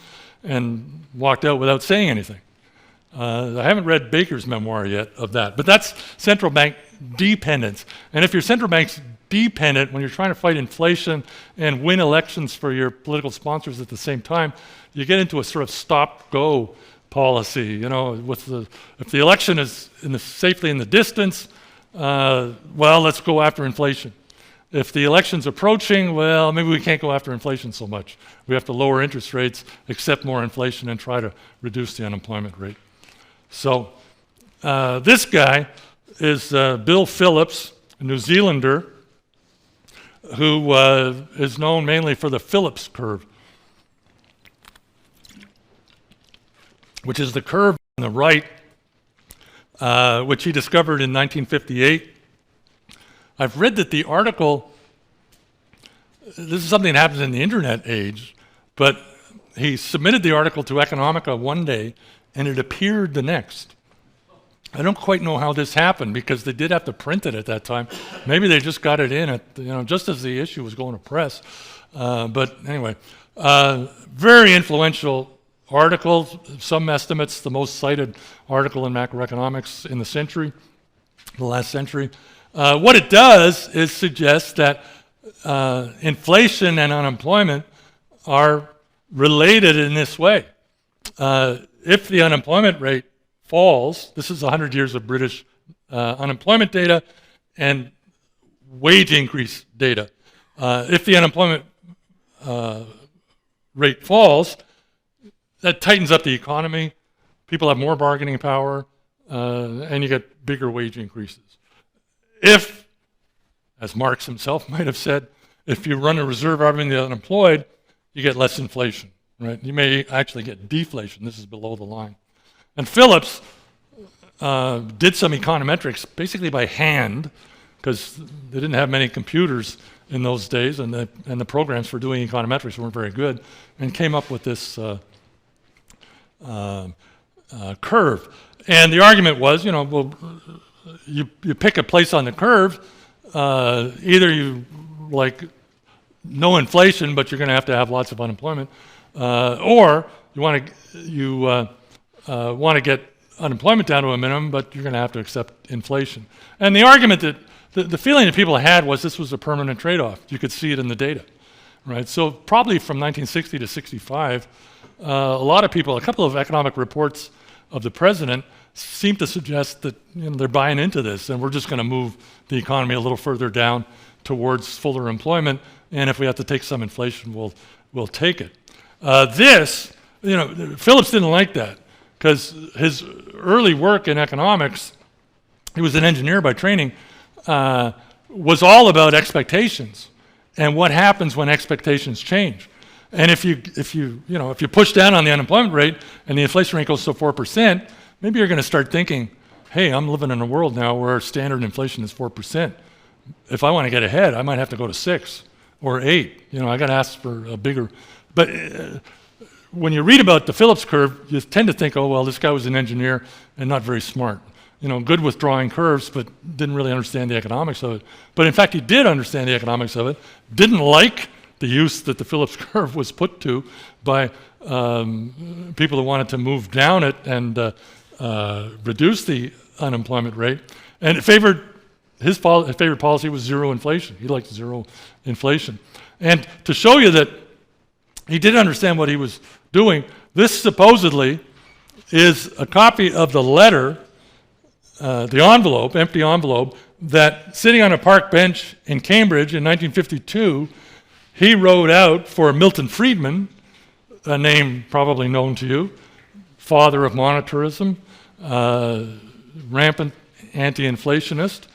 D: and walked out without saying anything. I haven't read Baker's memoir yet of that, but that's central bank dependence. And if your central bank's dependent when you're trying to fight inflation and win elections for your political sponsors at the same time, you get into a sort of stop-go policy. You know, if the election is safely in the distance, well, let's go after inflation. If the election's approaching, well, maybe we can't go after inflation so much. We have to lower interest rates, accept more inflation, and try to reduce the unemployment rate. So this guy is Bill Phillips, a New Zealander, who is known mainly for the Phillips curve, which is the curve on the right, which he discovered in 1958. I've read that the article, this is something that happens in the internet age, but he submitted the article to Economica one day, and it appeared the next. I don't quite know how this happened, because they did have to print it at that time. Maybe they just got it in at, just as the issue was going to press. But anyway, very influential article. Some estimates, the most cited article in macroeconomics in the last century. What it does is suggest that inflation and unemployment are related in this way. If the unemployment rate falls, this is 100 years of British unemployment data and wage increase data. If the unemployment rate falls, that tightens up the economy, people have more bargaining power, and you get bigger wage increases. If, as Marx himself might have said, if you run a reserve army of the unemployed, you get less inflation, right? You may actually get deflation. This is below the line. And Phillips did some econometrics basically by hand, because they didn't have many computers in those days, and the programs for doing econometrics weren't very good, and came up with this curve. And the argument was, you pick a place on the curve, either you like no inflation, but you're going to have lots of unemployment, or you want to get unemployment down to a minimum, but you're going to have to accept inflation. And the argument that the feeling that people had was this was a permanent trade-off. You could see it in the data, right? So probably from 1960 to 65, a couple of economic reports of the president seem to suggest that they're buying into this, and we're just going to move the economy a little further down towards fuller employment, and if we have to take some inflation, we'll take it. Phillips didn't like that, because his early work in economics, he was an engineer by training, was all about expectations and what happens when expectations change. And if you push down on the unemployment rate and the inflation rate goes to 4%, maybe you're going to start thinking, hey, I'm living in a world now where standard inflation is 4%. If I want to get ahead, I might have to go to 6 or 8. I got to ask for a bigger. But when you read about the Phillips curve, you tend to think, oh, well, this guy was an engineer and not very smart. Good with drawing curves, but didn't really understand the economics of it. But in fact, he did understand the economics of it, didn't like the use that the Phillips curve was put to by people who wanted to move down it and reduce the unemployment rate. And his favorite policy was zero inflation. He liked zero inflation. And to show you that he did understand what he was doing, this supposedly is a copy of the letter, the empty envelope, that sitting on a park bench in Cambridge in 1952, he wrote out for Milton Friedman, a name probably known to you, father of monetarism, rampant anti-inflationist,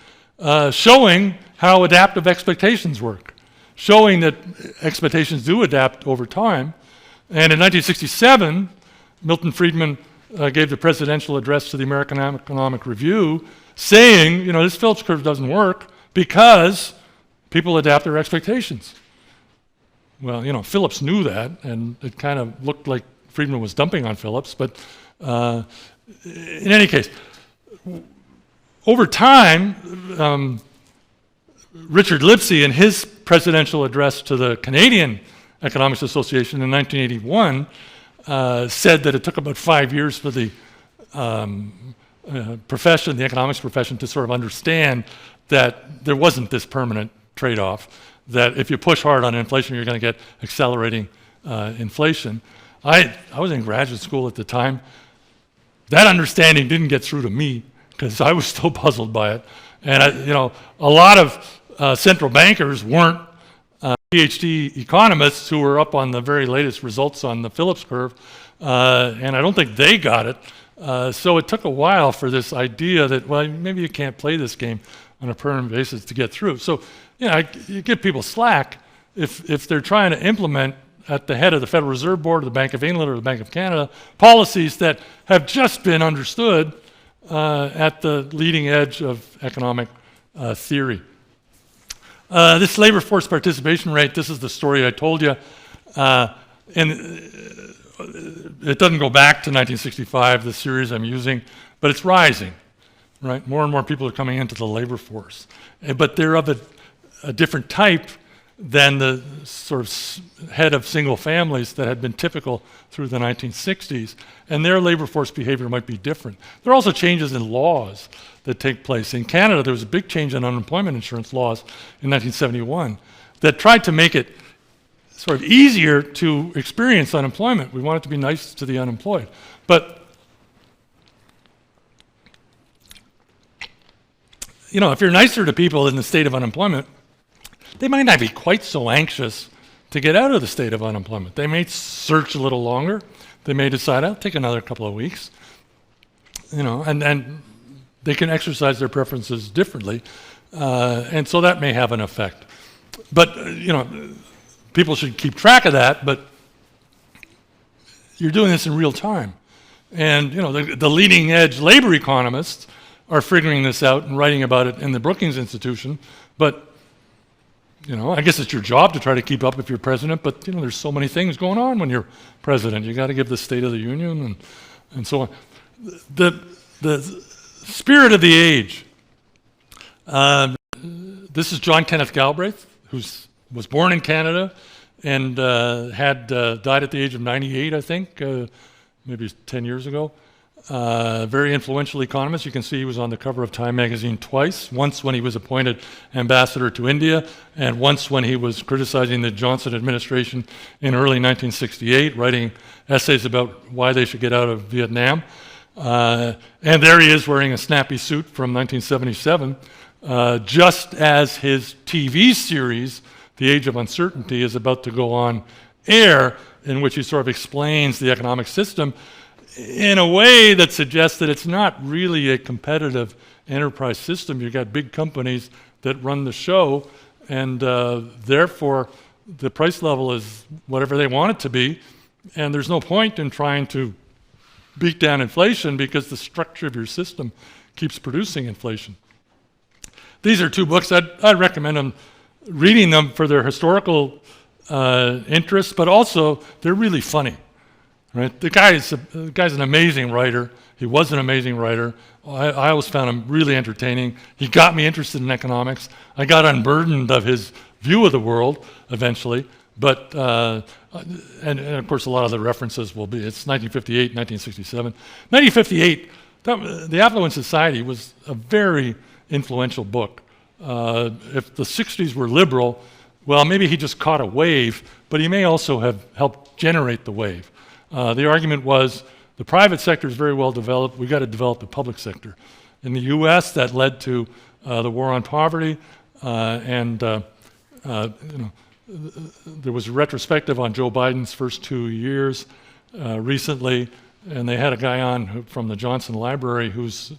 D: showing how adaptive expectations work, showing that expectations do adapt over time. And in 1967, Milton Friedman gave the presidential address to the American Economic Review, saying, this Phillips curve doesn't work because people adapt their expectations. Well, Phillips knew that, and it kind of looked like Friedman was dumping on Phillips, but in any case, over time, Richard Lipsey, in his presidential address to the Canadian Economics Association in 1981, said that it took about 5 years for the profession, the economics profession, to sort of understand that there wasn't this permanent trade-off, that if you push hard on inflation, you're going to get accelerating inflation. I was in graduate school at the time. that understanding didn't get through to me because I was still puzzled by it. And a lot of central bankers weren't PhD economists who were up on the very latest results on the Phillips curve, and I don't think they got it. So it took a while for this idea that, well, maybe you can't play this game on a permanent basis to get through. So, you give people slack if they're trying to implement at the head of the Federal Reserve Board or the Bank of England or the Bank of Canada policies that have just been understood at the leading edge of economic theory. This labor force participation rate, this is the story I told you, and it doesn't go back to 1965, the series I'm using, but it's rising, right? More and more people are coming into the labor force, but they're of a different type than the sort of head of single families that had been typical through the 1960s, and their labor force behavior might be different. There are also changes in laws that take place. In Canada, there was a big change in unemployment insurance laws in 1971 that tried to make it sort of easier to experience unemployment. We want it to be nice to the unemployed. But, if you're nicer to people in the state of unemployment, they might not be quite so anxious to get out of the state of unemployment. They may search a little longer. They may decide, I'll take another couple of weeks. And they can exercise their preferences differently. And so that may have an effect. But, people should keep track of that, but you're doing this in real time. And, the leading edge labor economists are figuring this out and writing about it in the Brookings Institution. But I guess it's your job to try to keep up if you're president, but there's so many things going on when you're president. You got to give the State of the Union and so on. The spirit of the age. This is John Kenneth Galbraith, who was born in Canada and had died at the age of 98, I think, maybe 10 years ago. Very influential economist. You can see he was on the cover of Time magazine twice, once when he was appointed ambassador to India, and once when he was criticizing the Johnson administration in early 1968, writing essays about why they should get out of Vietnam. And there he is wearing a snappy suit from 1977, just as his TV series, The Age of Uncertainty, is about to go on air, in which he sort of explains the economic system in a way that suggests that it's not really a competitive enterprise system. You've got big companies that run the show, and therefore the price level is whatever they want it to be, and there's no point in trying to beat down inflation because the structure of your system keeps producing inflation. These are two books. I'd recommend them, reading them for their historical interest, but also they're really funny. Right? The guy's an amazing writer. He was an amazing writer. I always found him really entertaining. He got me interested in economics. I got unburdened of his view of the world eventually. But, and of course, a lot of the references will be, it's 1958, 1967. 1958, The Affluent Society was a very influential book. If the 60s were liberal, well, maybe he just caught a wave, but he may also have helped generate the wave. The argument was the private sector is very well developed. We've got to develop the public sector. In the U.S., that led to the war on poverty, and there was a retrospective on Joe Biden's first 2 years recently, and they had a guy on from the Johnson Library who's,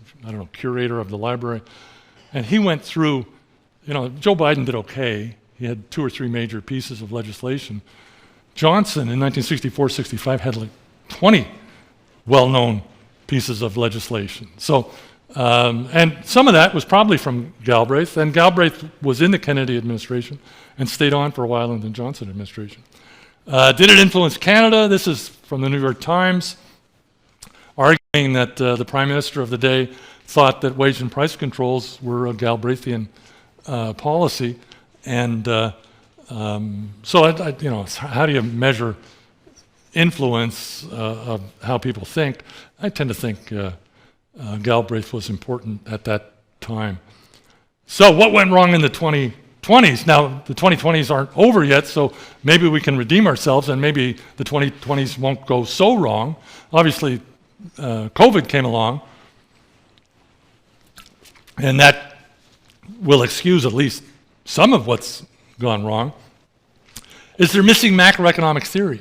D: curator of the library, and he went through, Joe Biden did okay. He had 2 or 3 major pieces of legislation. Johnson in 1964-65 had like 20 well-known pieces of legislation. So, and some of that was probably from Galbraith, and Galbraith was in the Kennedy administration and stayed on for a while in the Johnson administration. Did it influence Canada? This is from the New York Times, arguing that the Prime Minister of the day thought that wage and price controls were a Galbraithian policy, and so, how do you measure influence of how people think? I tend to think Galbraith was important at that time. So what went wrong in the 2020s? Now, the 2020s aren't over yet, so maybe we can redeem ourselves, and maybe the 2020s won't go so wrong. Obviously, COVID came along, and that will excuse at least some of what's gone wrong, is they're missing macroeconomic theory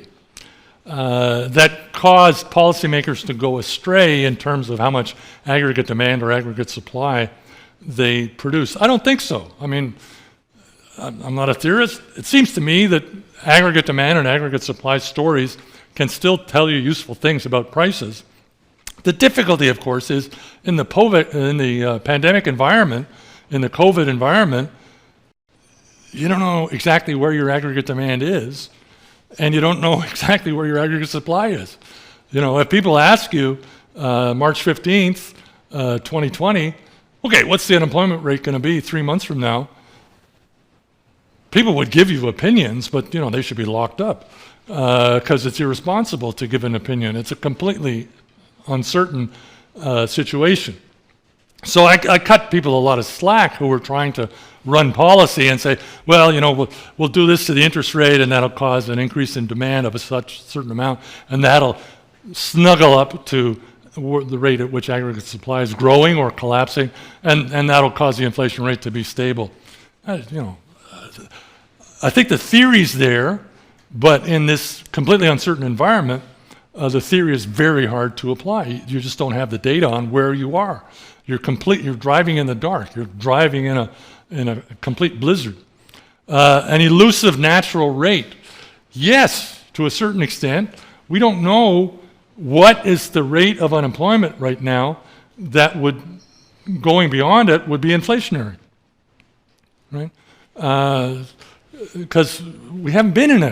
D: that caused policymakers to go astray in terms of how much aggregate demand or aggregate supply they produce. I don't think so. I mean, I'm not a theorist. It seems to me that aggregate demand and aggregate supply stories can still tell you useful things about prices. The difficulty, of course, is in the pandemic environment, in the COVID environment, you don't know exactly where your aggregate demand is, and you don't know exactly where your aggregate supply is. You know, if people ask you March 15th, 2020, okay, what's the unemployment rate going to be 3 months from now? People would give you opinions, but, you know, they should be locked up because it's irresponsible to give an opinion. It's a completely uncertain situation. So I cut people a lot of slack who were trying to run policy and say, well, you know, we'll do this to the interest rate and that'll cause an increase in demand of a certain amount, and that'll snuggle up to the rate at which aggregate supply is growing or collapsing, and that'll cause the inflation rate to be stable. I think the theory's there, but in this completely uncertain environment, the theory is very hard to apply. You just don't have the data on where you are. You're driving in the dark. You're driving in a complete blizzard. An elusive natural rate. Yes, to a certain extent. We don't know what is the rate of unemployment right now that would, going beyond it, would be inflationary, right? Because we haven't been in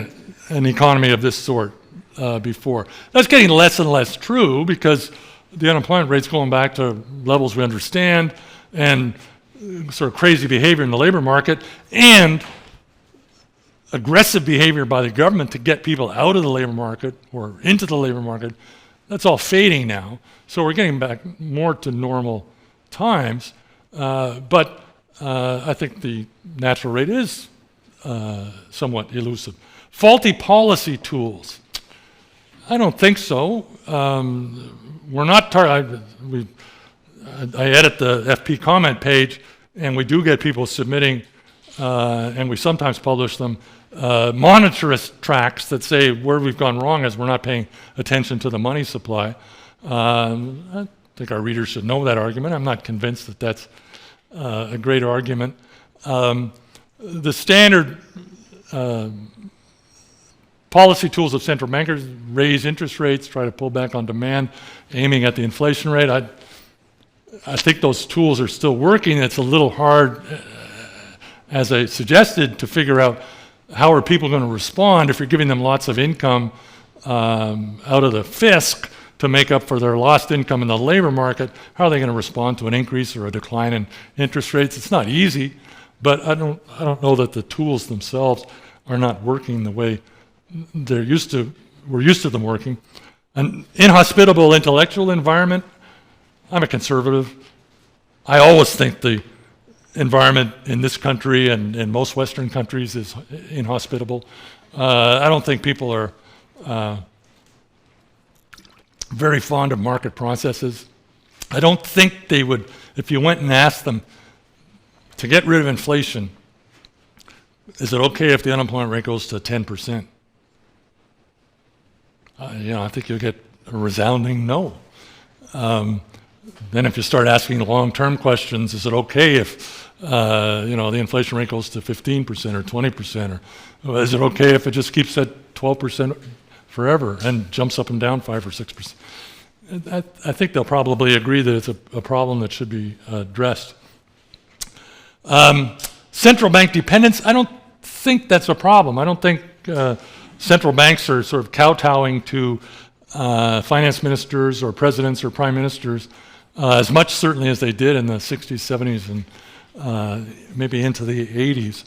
D: an economy of this sort before. That's getting less and less true because the unemployment rate's going back to levels we understand, and sort of crazy behavior in the labor market, and aggressive behavior by the government to get people out of the labor market or into the labor market. That's all fading now. So we're getting back more to normal times, but I think the natural rate is somewhat elusive. Faulty policy tools. I don't think so. We're not I edit the FP comment page, and we do get people submitting, and we sometimes publish them, monetarist tracts that say where we've gone wrong is we're not paying attention to the money supply. I think our readers should know that argument. I'm not convinced that that's a great argument. The standard policy tools of central bankers: raise interest rates, try to pull back on demand, aiming at the inflation rate. I think those tools are still working. It's a little hard, as I suggested, to figure out how are people going to respond if you're giving them lots of income out of the fisc to make up for their lost income in the labor market. How are they going to respond to an increase or a decline in interest rates? It's not easy, but I don't know that the tools themselves are not working the way we're used to them working. An inhospitable intellectual environment. I'm a conservative. I always think the environment in this country and in most Western countries is inhospitable. I don't think people are very fond of market processes. I don't think they would, if you went and asked them to get rid of inflation, is it okay if the unemployment rate goes to 10%? I think you'll get a resounding no. Then if you start asking long-term questions, is it okay if the inflation rate goes to 15% or 20%? Or is it okay if it just keeps at 12% forever and jumps up and down 5 or 6%? I think they'll probably agree that it's a problem that should be addressed. Central bank dependence, I don't think that's a problem. I don't think central banks are sort of kowtowing to finance ministers or presidents or prime ministers as much certainly as they did in the 60s, 70s, and maybe into the 80s.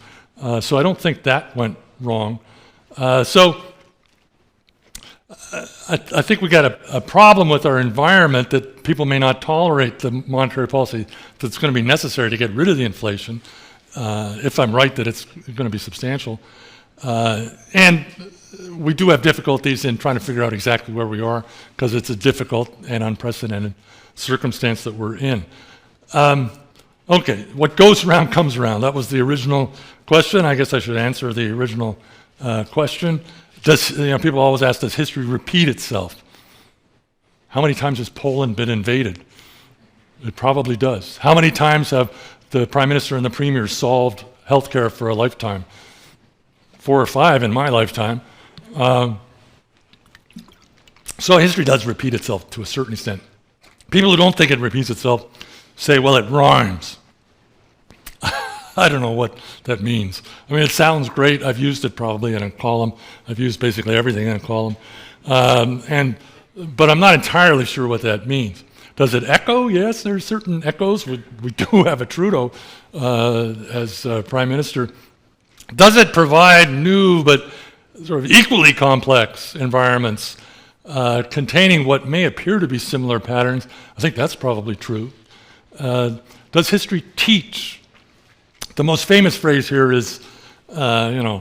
D: So I don't think that went wrong. So I think we got a problem with our environment that people may not tolerate the monetary policy that's going to be necessary to get rid of the inflation, if I'm right that it's going to be substantial. And we do have difficulties in trying to figure out exactly where we are because it's a difficult and unprecedented circumstance that we're in. Okay, what goes around comes around. That was the original question. I guess I should answer the original question. People always ask, does history repeat itself? How many times has Poland been invaded? It probably does. How many times have the Prime Minister and the Premier solved healthcare for a lifetime? 4 or 5 in my lifetime. So history does repeat itself to a certain extent. People who don't think it repeats itself say, well, it rhymes. I don't know what that means. I mean, it sounds great. I've used it probably in a column. I've used basically everything in a column. But I'm not entirely sure what that means. Does it echo? Yes, there are certain echoes. We do have a Trudeau as Prime Minister. Does it provide new but sort of equally complex environments containing what may appear to be similar patterns? I think that's probably true. Does history teach? The most famous phrase here is, George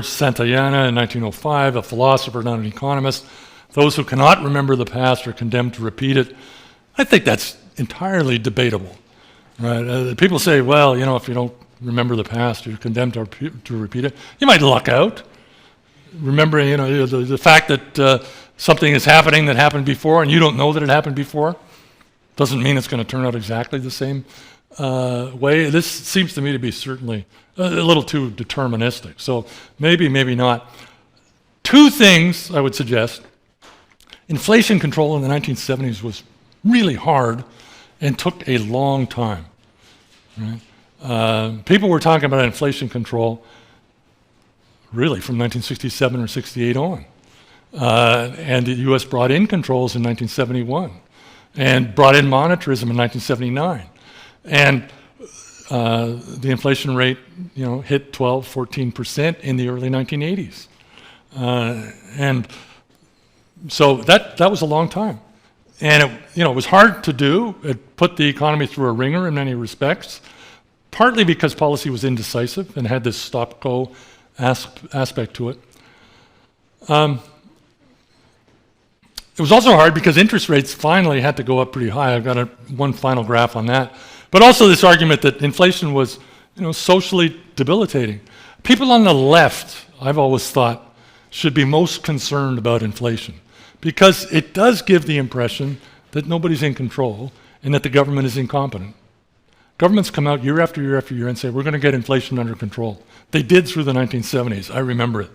D: Santayana in 1905, a philosopher, not an economist. Those who cannot remember the past are condemned to repeat it. I think that's entirely debatable. Right? People say, well, if you don't remember the past, you're condemned to repeat it. You might luck out. Remembering, the fact that something is happening that happened before and you don't know that it happened before doesn't mean it's going to turn out exactly the same way. This seems to me to be certainly a little too deterministic. So maybe not. 2 things I would suggest. Inflation control in the 1970s was really hard and took a long time. Right? People were talking about inflation control really from 1967 or 68 on. And the U.S. brought in controls in 1971 and brought in monetarism in 1979. And the inflation rate, hit 12, 14% in the early 1980s. And so that was a long time. And it was hard to do. It put the economy through a ringer in many respects, partly because policy was indecisive and had this stop-go aspect to it. It was also hard because interest rates finally had to go up pretty high. I've got one final graph on that. But also this argument that inflation was, socially debilitating. People on the left, I've always thought, should be most concerned about inflation because it does give the impression that nobody's in control and that the government is incompetent. Governments come out year after year after year and say, we're going to get inflation under control. They did through the 1970s. I remember it.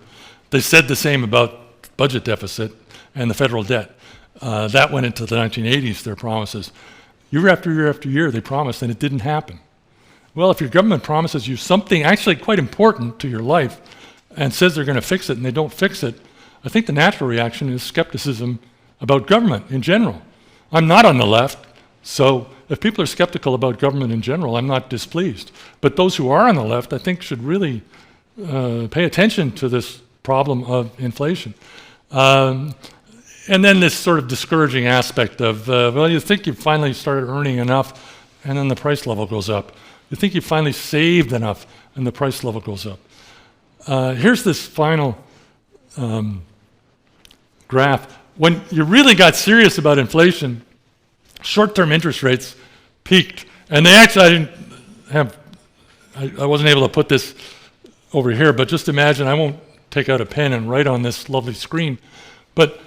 D: They said the same about budget deficit and the federal debt. That went into the 1980s, their promises. Year after year after year, they promised, and it didn't happen. Well, if your government promises you something actually quite important to your life and says they're going to fix it and they don't fix it, I think the natural reaction is skepticism about government in general. I'm not on the left, so if people are skeptical about government in general, I'm not displeased. But those who are on the left, I think, should really pay attention to this problem of inflation. And then this sort of discouraging aspect of, you think you've finally started earning enough, and then the price level goes up. You think you've finally saved enough, and the price level goes up. Here's this final graph. When you really got serious about inflation, short-term interest rates peaked. And they actually, I wasn't able to put this over here, but just imagine, I won't take out a pen and write on this lovely screen, but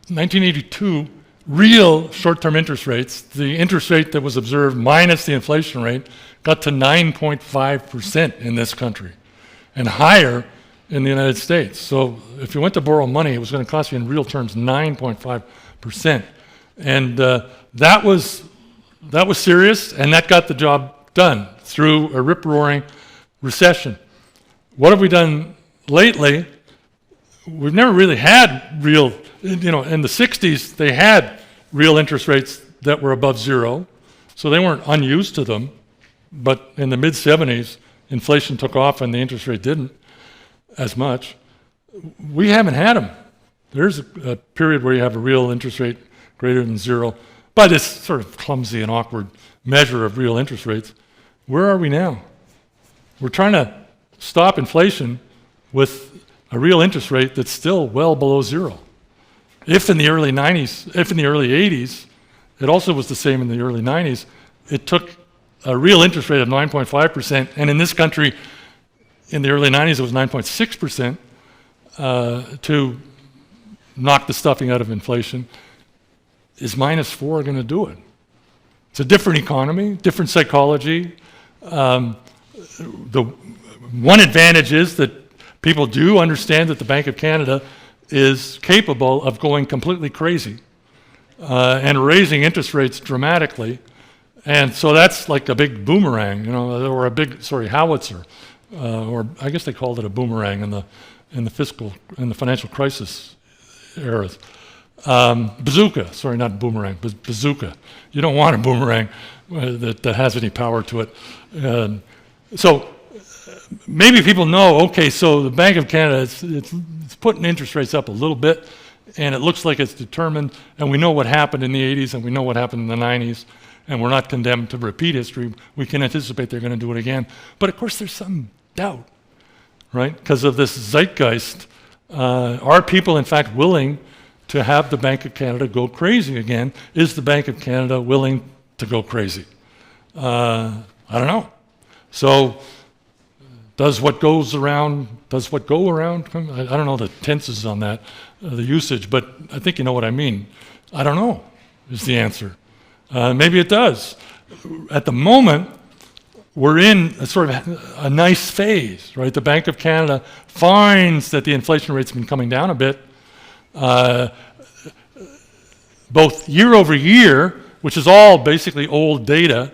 D: 1982, real short-term interest rates, the interest rate that was observed minus the inflation rate, got to 9.5% in this country and higher in the United States. So if you went to borrow money, it was going to cost you in real terms 9.5%. And that was serious, and that got the job done through a rip-roaring recession. What have we done lately? We've never really had real, in the 60s, they had real interest rates that were above zero, so they weren't unused to them. But in the mid-70s, inflation took off and the interest rate didn't as much. We haven't had them. There's a period where you have a real interest rate greater than zero by this sort of clumsy and awkward measure of real interest rates. Where are we now? We're trying to stop inflation with a real interest rate that's still well below zero. If in the early 80s, it also was the same in the early 90s, it took a real interest rate of 9.5%, and in this country, in the early 90s, it was 9.6%, to knock the stuffing out of inflation. Is -4 going to do it? It's a different economy, different psychology. The one advantage is that people do understand that the Bank of Canada is capable of going completely crazy and raising interest rates dramatically. And so that's like a big boomerang, or a big, howitzer, or I guess they called it a boomerang in the financial crisis eras. Bazooka, not boomerang, but bazooka. You don't want a boomerang that has any power to it. So maybe people know, okay, so the Bank of Canada, it's putting interest rates up a little bit, and it looks like it's determined, and we know what happened in the 80s, and we know what happened in the 90s, and we're not condemned to repeat history. We can anticipate they're going to do it again. But of course, there's some doubt, right? Because of this zeitgeist. Are people, in fact, willing to have the Bank of Canada go crazy again? Is the Bank of Canada willing to go crazy? I don't know. So does what go around? I don't know the tenses on that, the usage, but I think you know what I mean. I don't know is the answer. Maybe it does. At the moment, we're in a sort of a nice phase, right? The Bank of Canada finds that the inflation rate's been coming down a bit, both year over year, which is all basically old data.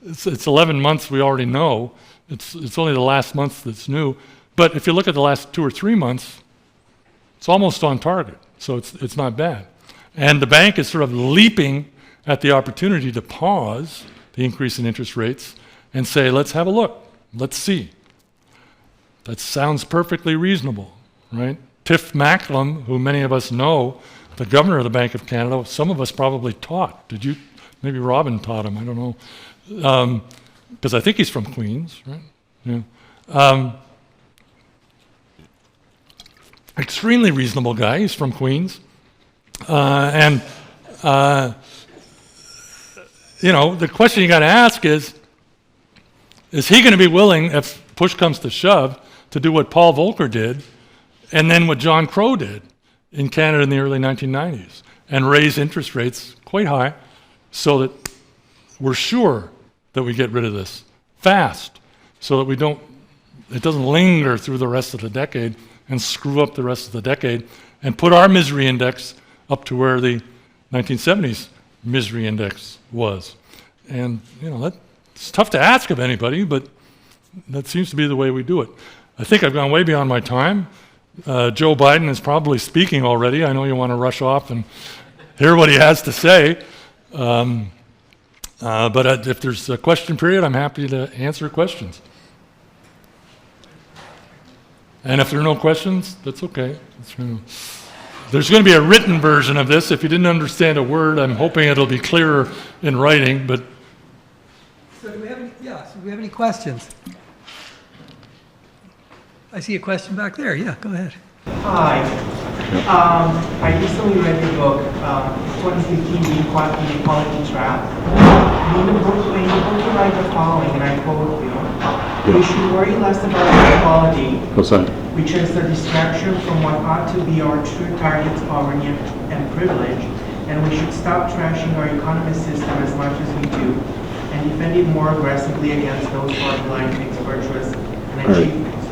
D: It's 11 months we already know. It's only the last month that's new. But if you look at the last 2 or 3 months, it's almost on target. So it's not bad. And the bank is sort of leaping at the opportunity to pause the increase in interest rates and say, let's have a look. Let's see. That sounds perfectly reasonable, right? Tiff Macklem, who many of us know, the governor of the Bank of Canada, some of us probably taught. Did you? Maybe Robin taught him, I don't know. Because I think he's from Queens, right? Yeah. Extremely reasonable guy, he's from Queens. The question you got to ask is he going to be willing, if push comes to shove, to do what Paul Volcker did and then what John Crow did in Canada in the early 1990s and raise interest rates quite high so that we're sure that we get rid of this fast so that it doesn't linger through the rest of the decade and screw up the rest of the decade and put our misery index up to where the 1970s misery index was. And, it's tough to ask of anybody, but that seems to be the way we do it. I think I've gone way beyond my time. Joe Biden is probably speaking already. I know you want to rush off and hear what he has to say. But if there's a question period, I'm happy to answer questions. And if there are no questions, that's okay. There's going to be a written version of this. If you didn't understand a word, I'm hoping it'll be clearer in writing. But
B: So do we have any questions? I see a question back there. Yeah, go ahead.
E: Hi. I recently read the book, 2015 Inequality Trap. In the book, you write the following, and I quote you. We should worry less about inequality, which is the distraction from what ought to be our true targets, poverty and privilege, and we should stop trashing our economic system as much as we do, and defend it more aggressively against those who are blind to its virtues and achievements.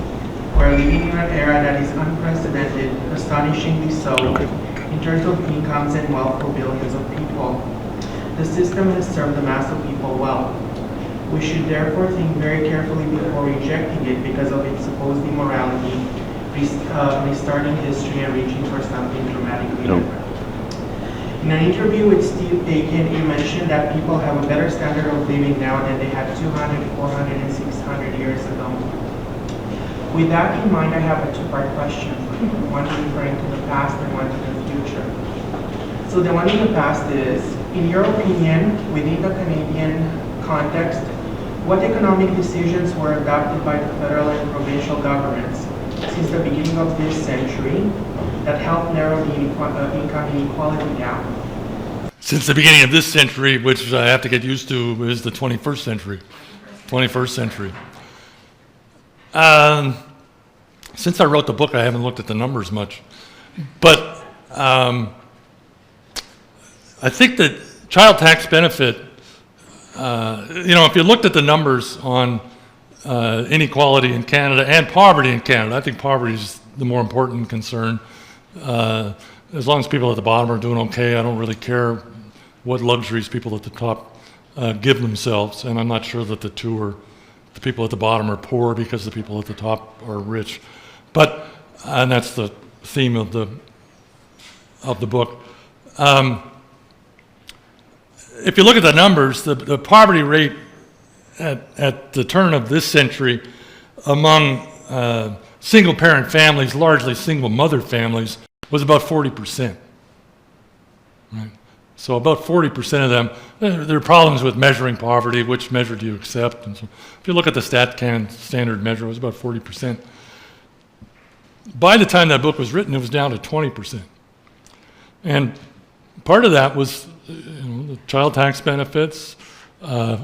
E: We're living in an era that is unprecedented, astonishingly so, in terms of incomes and wealth for billions of people. The system has served the mass of people well. We should therefore think very carefully before rejecting it because of its supposed immorality, restarting history and reaching for something dramatically different. In an interview with Steve Aiken, you mentioned that people have a better standard of living now than they had 200, 400, and 600 years ago. With that in mind, I have a two-part question, one referring to the past and one to the future. So the one in the past is, in your opinion, within the Canadian context, What economic decisions were adopted by the federal and provincial governments since the beginning of this century that helped narrow the income inequality gap?
D: Since the beginning of this century, which I have to get used to, is the 21st century. 21st century. Since I wrote the book, I haven't looked at the numbers much. But I think that child tax benefit, if you looked at the numbers on inequality in Canada and poverty in Canada, I think poverty is the more important concern. As long as people at the bottom are doing okay, I don't really care what luxuries people at the top give themselves. And I'm not sure that the people at the bottom are poor because the people at the top are rich. But, and that's the theme of the book. If you look at the numbers, the poverty rate at the turn of this century among single-parent families, largely single-mother families, was about 40%. Right? So about 40% of them, there are problems with measuring poverty, which measure do you accept? And so if you look at the StatCan standard measure, it was about 40%. By the time that book was written, it was down to 20%. And part of that was the child tax benefits, our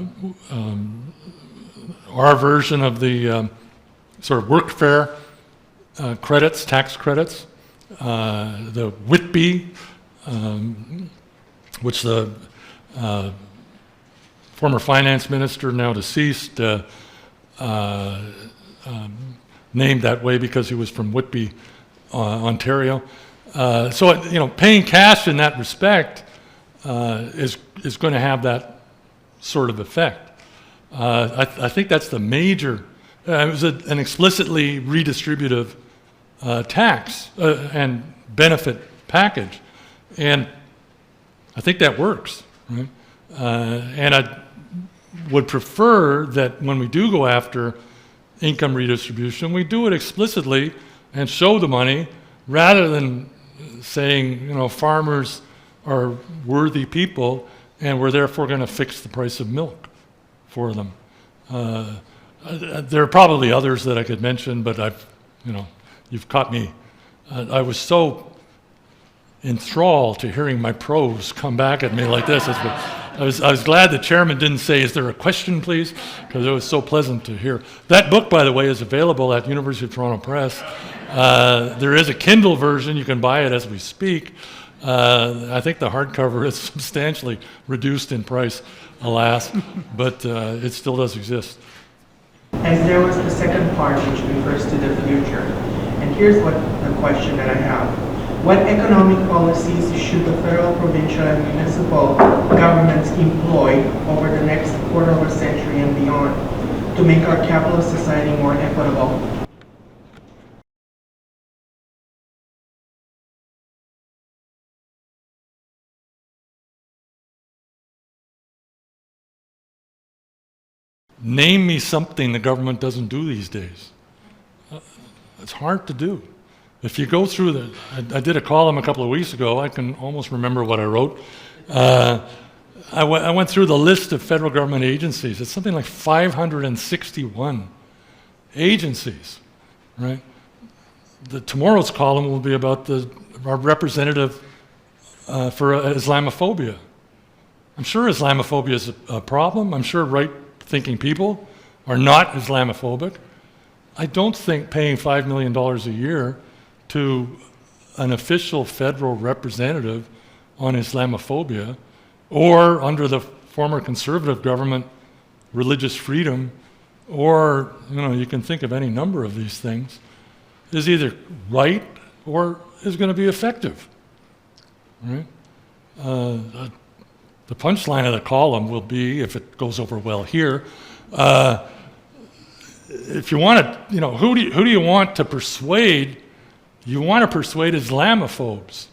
D: version of the sort of workfare credits, tax credits, the Whitby, which the former finance minister, now deceased, named that way because he was from Whitby, Ontario. So paying cash in that respect is going to have that sort of effect. I think that's the major. It was an explicitly redistributive tax and benefit package, and I think that works. Right? And I would prefer that when we do go after income redistribution, we do it explicitly and show the money rather than saying, farmers are worthy people and we're therefore going to fix the price of milk for them. There are probably others that I could mention, but you've caught me. I was so enthralled to hearing my prose come back at me like this. I was glad the chairman didn't say, "Is there a question, please?" Because it was so pleasant to hear. That book, by the way, is available at University of Toronto Press. There is a Kindle version. You can buy it as we speak. I think the hardcover is substantially reduced in price, alas, but it still does exist.
E: And there was the second part, which refers to the future. And here's what the question that I have. What economic policies should the federal, provincial, and municipal governments employ over the next quarter of a century and beyond to make our capitalist society more equitable?
D: Name me something the government doesn't do these days. It's hard to do. If you go through I did a column a couple of weeks ago. I can almost remember what I wrote. I went through the list of federal government agencies. It's something like 561 agencies, right? Tomorrow's column will be about our representative for Islamophobia. I'm sure Islamophobia is a problem. I'm sure right-thinking people are not Islamophobic. I don't think paying $5 million a year to an official federal representative on Islamophobia, or under the former conservative government, religious freedom, or you can think of any number of these things, is either right or is going to be effective. Right? The punchline of the column will be, if it goes over well here, if you want to, who do you want to persuade? You want to persuade Islamophobes,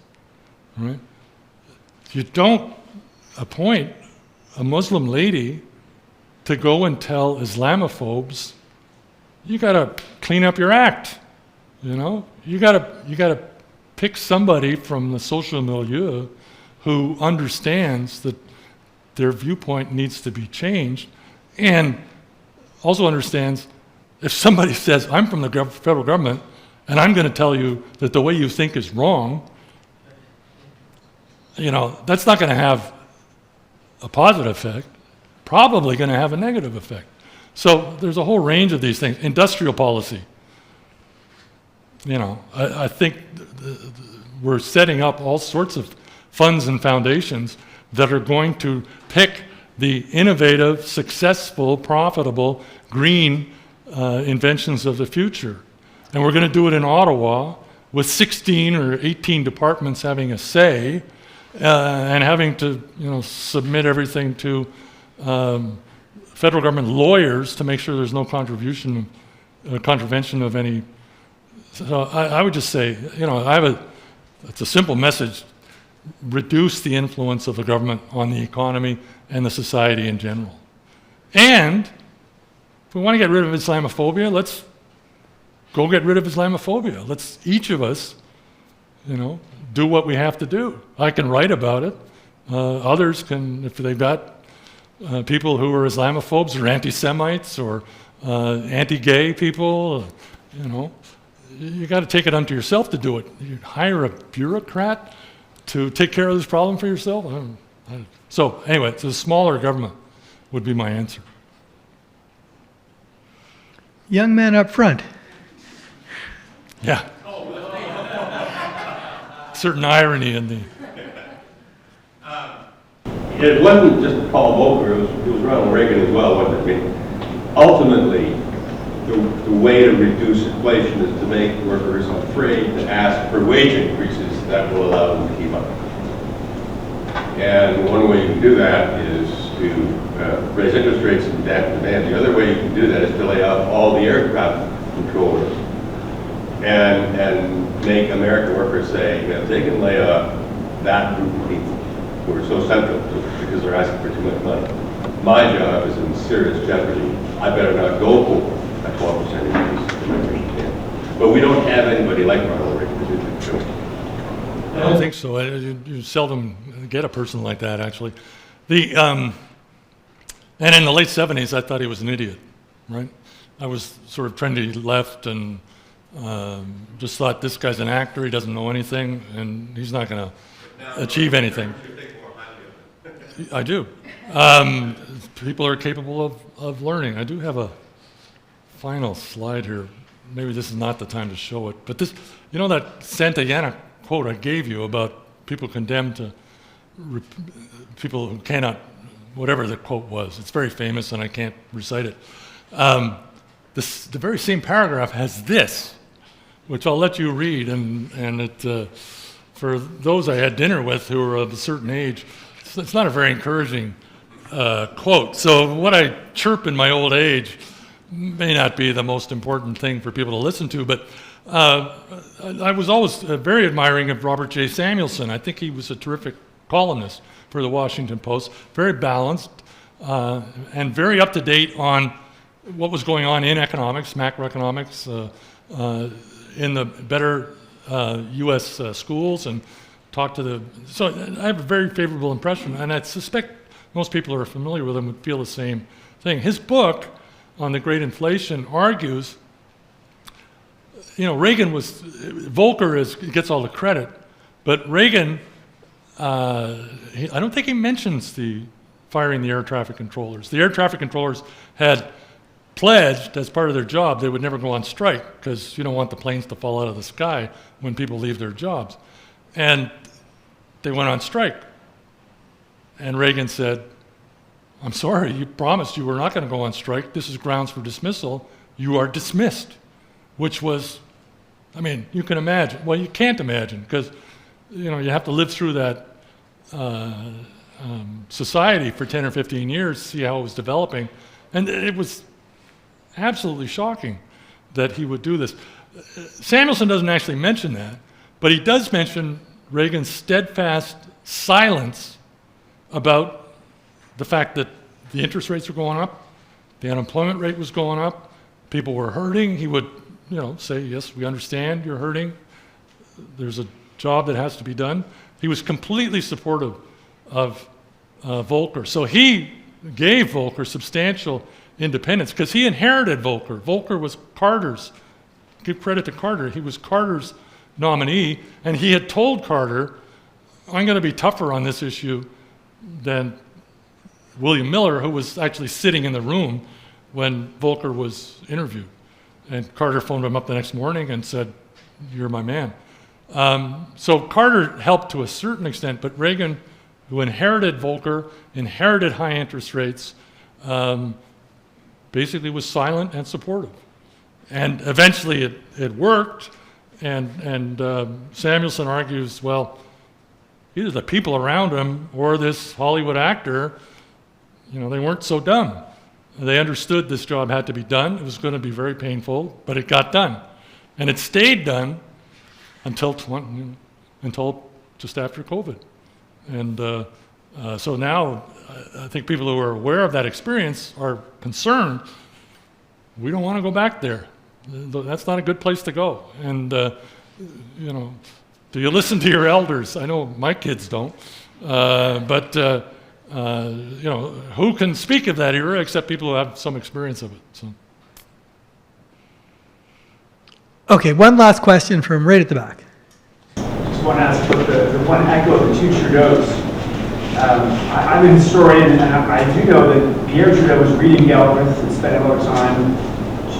D: right? You don't appoint a Muslim lady to go and tell Islamophobes, you got to clean up your act, You got to pick somebody from the social milieu who understands that their viewpoint needs to be changed, and also understands if somebody says, I'm from the federal government, and I'm going to tell you that the way you think is wrong, that's not going to have a positive effect, probably going to have a negative effect. So there's a whole range of these things. Industrial policy. I think we're setting up all sorts of funds and foundations that are going to pick the innovative, successful, profitable, green inventions of the future. And we're going to do it in Ottawa with 16 or 18 departments having a say and having to submit everything to federal government lawyers to make sure there's no contravention of any. So I would just say, it's a simple message: reduce the influence of the government on the economy and the society in general. And if we want to get rid of Islamophobia, let's go get rid of Islamophobia. Let's each of us, do what we have to do. I can write about it. Others can, if they've got people who are Islamophobes or anti-Semites or anti-gay people, you got to take it unto yourself to do it. You hire a bureaucrat to take care of this problem for yourself? So anyway, it's a smaller government would be my answer.
B: Young man up front.
D: Yeah. Certain irony in the...
F: It wasn't just Paul Volcker, it was Ronald Reagan as well, wasn't it? I mean, ultimately, the way to reduce inflation is to make workers afraid to ask for wage increases that will allow them to keep up. And one way you can do that is to raise interest rates and dampen demand. The other way you can do that is to lay off all the aircraft controllers and make American workers say, they can lay off that group of people who are so central to it because they're asking for too much money. My job is in serious jeopardy. I better not go for a 12% increase in my rate. But we don't have anybody like Ronald Reagan to do that.
D: I don't think so. You seldom get a person like that, actually. And in the late 70s, I thought he was an idiot, right? I was sort of trendy left and just thought this guy's an actor, he doesn't know anything, and he's not going to achieve anything. I do. People are capable of learning. I do have a final slide here. Maybe this is not the time to show it, but this, that Santayana quote I gave you about people condemned to people who cannot, whatever the quote was. It's very famous and I can't recite it. The very same paragraph has this, which I'll let you read, and it, for those I had dinner with who are of a certain age, it's not a very encouraging quote. So what I chirp in my old age may not be the most important thing for people to listen to, but I was always very admiring of Robert J. Samuelson. I think he was a terrific columnist for the Washington Post, very balanced and very up to date on what was going on in economics, macroeconomics, in the better U.S. schools, and talked to the... So I have a very favorable impression, and I suspect most people who are familiar with him would feel the same thing. His book on the Great Inflation argues, Reagan was... Volcker gets all the credit, but Reagan, I don't think he mentions the firing the air traffic controllers. The air traffic controllers had pledged as part of their job they would never go on strike because you don't want the planes to fall out of the sky when people leave their jobs. And they went on strike. And Reagan said, I'm sorry, you promised you were not going to go on strike. This is grounds for dismissal. You are dismissed. Which was, you can imagine. Well, you can't imagine because, you have to live through that society for 10 or 15 years, see how it was developing. And it was absolutely shocking that he would do this. Samuelson doesn't actually mention that, but he does mention Reagan's steadfast silence about the fact that the interest rates were going up, the unemployment rate was going up, people were hurting. He would, say, yes, we understand you're hurting. There's a job that has to be done. He was completely supportive of Volcker. So he gave Volcker substantial independence, because he inherited Volcker. Volcker was Carter's, give credit to Carter, he was Carter's nominee, and he had told Carter, I'm going to be tougher on this issue than William Miller, who was actually sitting in the room when Volcker was interviewed. And Carter phoned him up the next morning and said, you're my man. So Carter helped to a certain extent, but Reagan, who inherited Volcker, inherited high interest rates, basically was silent and supportive. And eventually it worked, and Samuelson argues, well, either the people around him or this Hollywood actor, they weren't so dumb. They understood this job had to be done. It was going to be very painful, but it got done. And it stayed done until just after COVID. And so now I think people who are aware of that experience are concerned. We don't want to go back there. That's not a good place to go. And, do you listen to your elders? I know my kids don't. But who can speak of that era except people who have some experience of it? So.
B: Okay, one last question from right at the back.
G: Just want to ask about the one echo of the two Trudeaus. I'm a historian, and I do know that Pierre Trudeau was reading Galbraith and spent a lot of time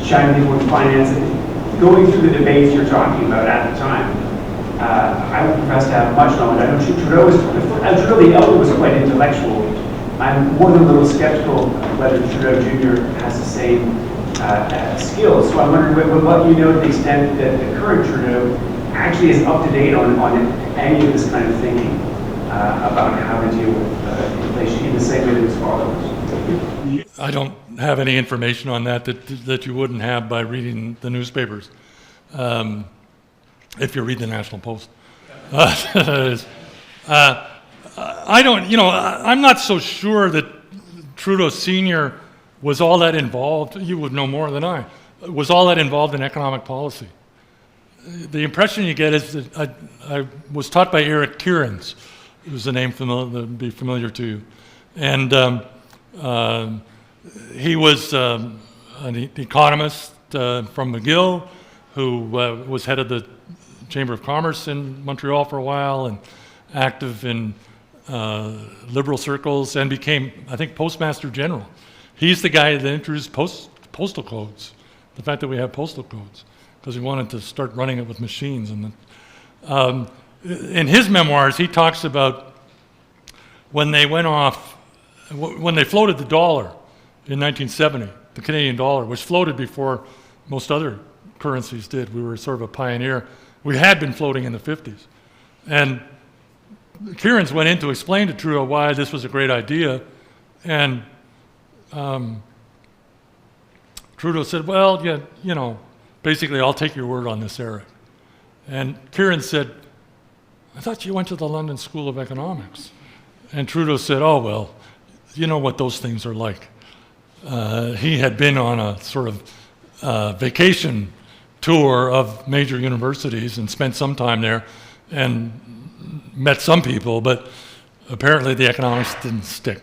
G: chatting people with finance and going through the debates you're talking about at the time. I would profess to have much knowledge. I know Trudeau the elder was quite intellectual. I'm more than a little skeptical whether Trudeau Jr. has the same skills. So I'm wondering what you know to the extent that the current Trudeau actually is up to date on any of this kind of thinking about how to deal with inflation in the same way that his father was.
D: I don't have any information on that you wouldn't have by reading the newspapers. If you read the National Post. I'm not so sure that Trudeau Sr. was all that involved, you would know more than I, was all that involved in economic policy. The impression you get is that I was taught by Eric Kierans, who's a name that would be familiar to you. And he was an economist from McGill who was head of the Chamber of Commerce in Montreal for a while and active in liberal circles and became, I think, Postmaster General. He's the guy that introduced postal codes, the fact that we have postal codes, because he wanted to start running it with machines. And in his memoirs, he talks about when they floated the dollar in 1970, the Canadian dollar, which floated before most other currencies did. We were sort of a pioneer. We had been floating in the 50s. And Kierans went in to explain to Trudeau why this was a great idea. And Trudeau said, well, yeah, basically, I'll take your word on this, Eric. And Kierans said, I thought you went to the London School of Economics. And Trudeau said, oh, well, you know what those things are like. He had been on a sort of vacation tour of major universities and spent some time there and met some people, but apparently the economics didn't stick.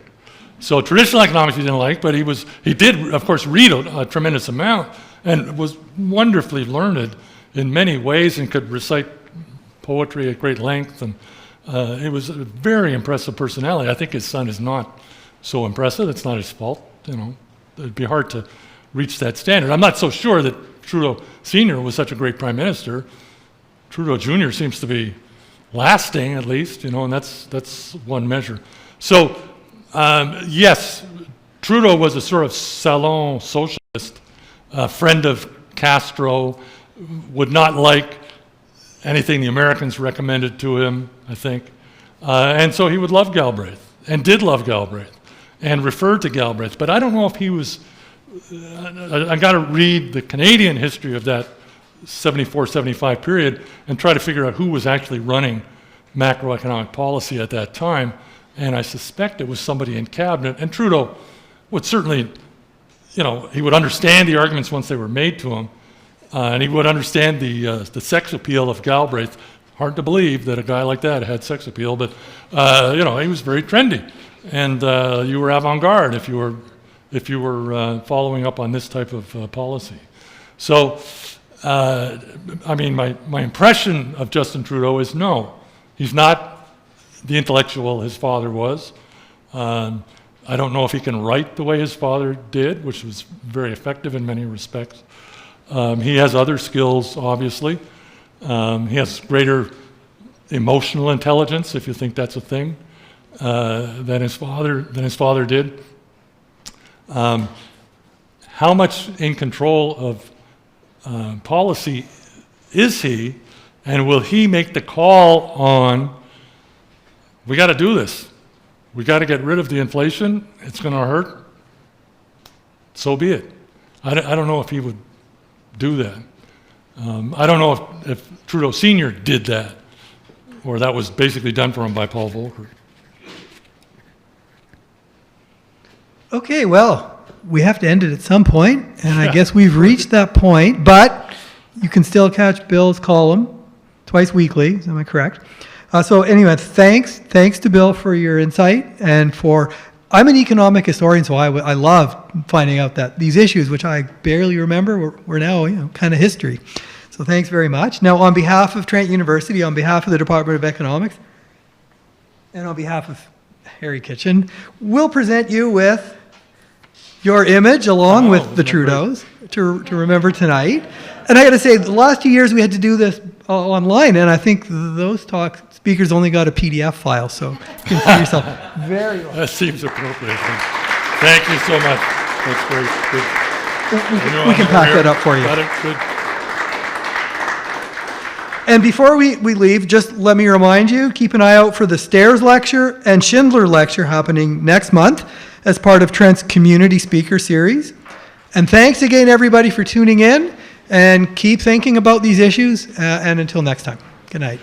D: So traditional economics he didn't like, but he did, of course, read a tremendous amount and was wonderfully learned in many ways and could recite poetry at great length. And it was a very impressive personality. I think his son is not so impressive. It's not his fault. It'd be hard to reach that standard. I'm not so sure that Trudeau Sr. was such a great prime minister. Trudeau Jr. seems to be lasting, at least, and that's one measure. So, yes, Trudeau was a sort of salon socialist, a friend of Castro, would not like anything the Americans recommended to him, I think. And so he would love Galbraith, and did love Galbraith, and referred to Galbraith. But I don't know if he was, I got to read the Canadian history of that 74-75 period and try to figure out who was actually running macroeconomic policy at that time. And I suspect it was somebody in cabinet. And Trudeau would certainly, he would understand the arguments once they were made to him. And he would understand the sex appeal of Galbraith. Hard to believe that a guy like that had sex appeal, but he was very trendy. And you were avant-garde if if you were following up on this type of policy. So, I mean, my impression of Justin Trudeau is no, he's not the intellectual his father was. I don't know if he can write the way his father did, which was very effective in many respects. He has other skills, obviously. He has greater emotional intelligence, if you think that's a thing, than his father did. How much in control of policy is he, and will he make the call on, we got to do this. We got to get rid of the inflation. It's going to hurt. So be it. I don't know if he would do that. I don't know if Trudeau Sr. did that, or that was basically done for him by Paul Volcker.
B: Okay, well, we have to end it at some point, and I guess we've reached that point, but you can still catch Bill's column twice weekly, am I correct? So anyway, thanks to Bill for your insight, and I'm an economic historian, so I love finding out that these issues, which I barely remember, were now kind of history. So thanks very much. Now, on behalf of Trent University, on behalf of the Department of Economics, and on behalf of Harry Kitchen, we'll present you with your image along with the Trudeaus to remember tonight. And I got to say, the last 2 years we had to do this online, and I think those speakers only got a PDF file, so you can see yourself very well.
D: That seems appropriate. Thank you so much. That's great. Good.
B: We can pack that up for you.
D: Got it. Good.
B: And before we leave, just let me remind you, keep an eye out for the Stairs Lecture and Schindler Lecture happening next month as part of Trent's Community Speaker Series. And thanks again, everybody, for tuning in, and keep thinking about these issues, and until next time, good night.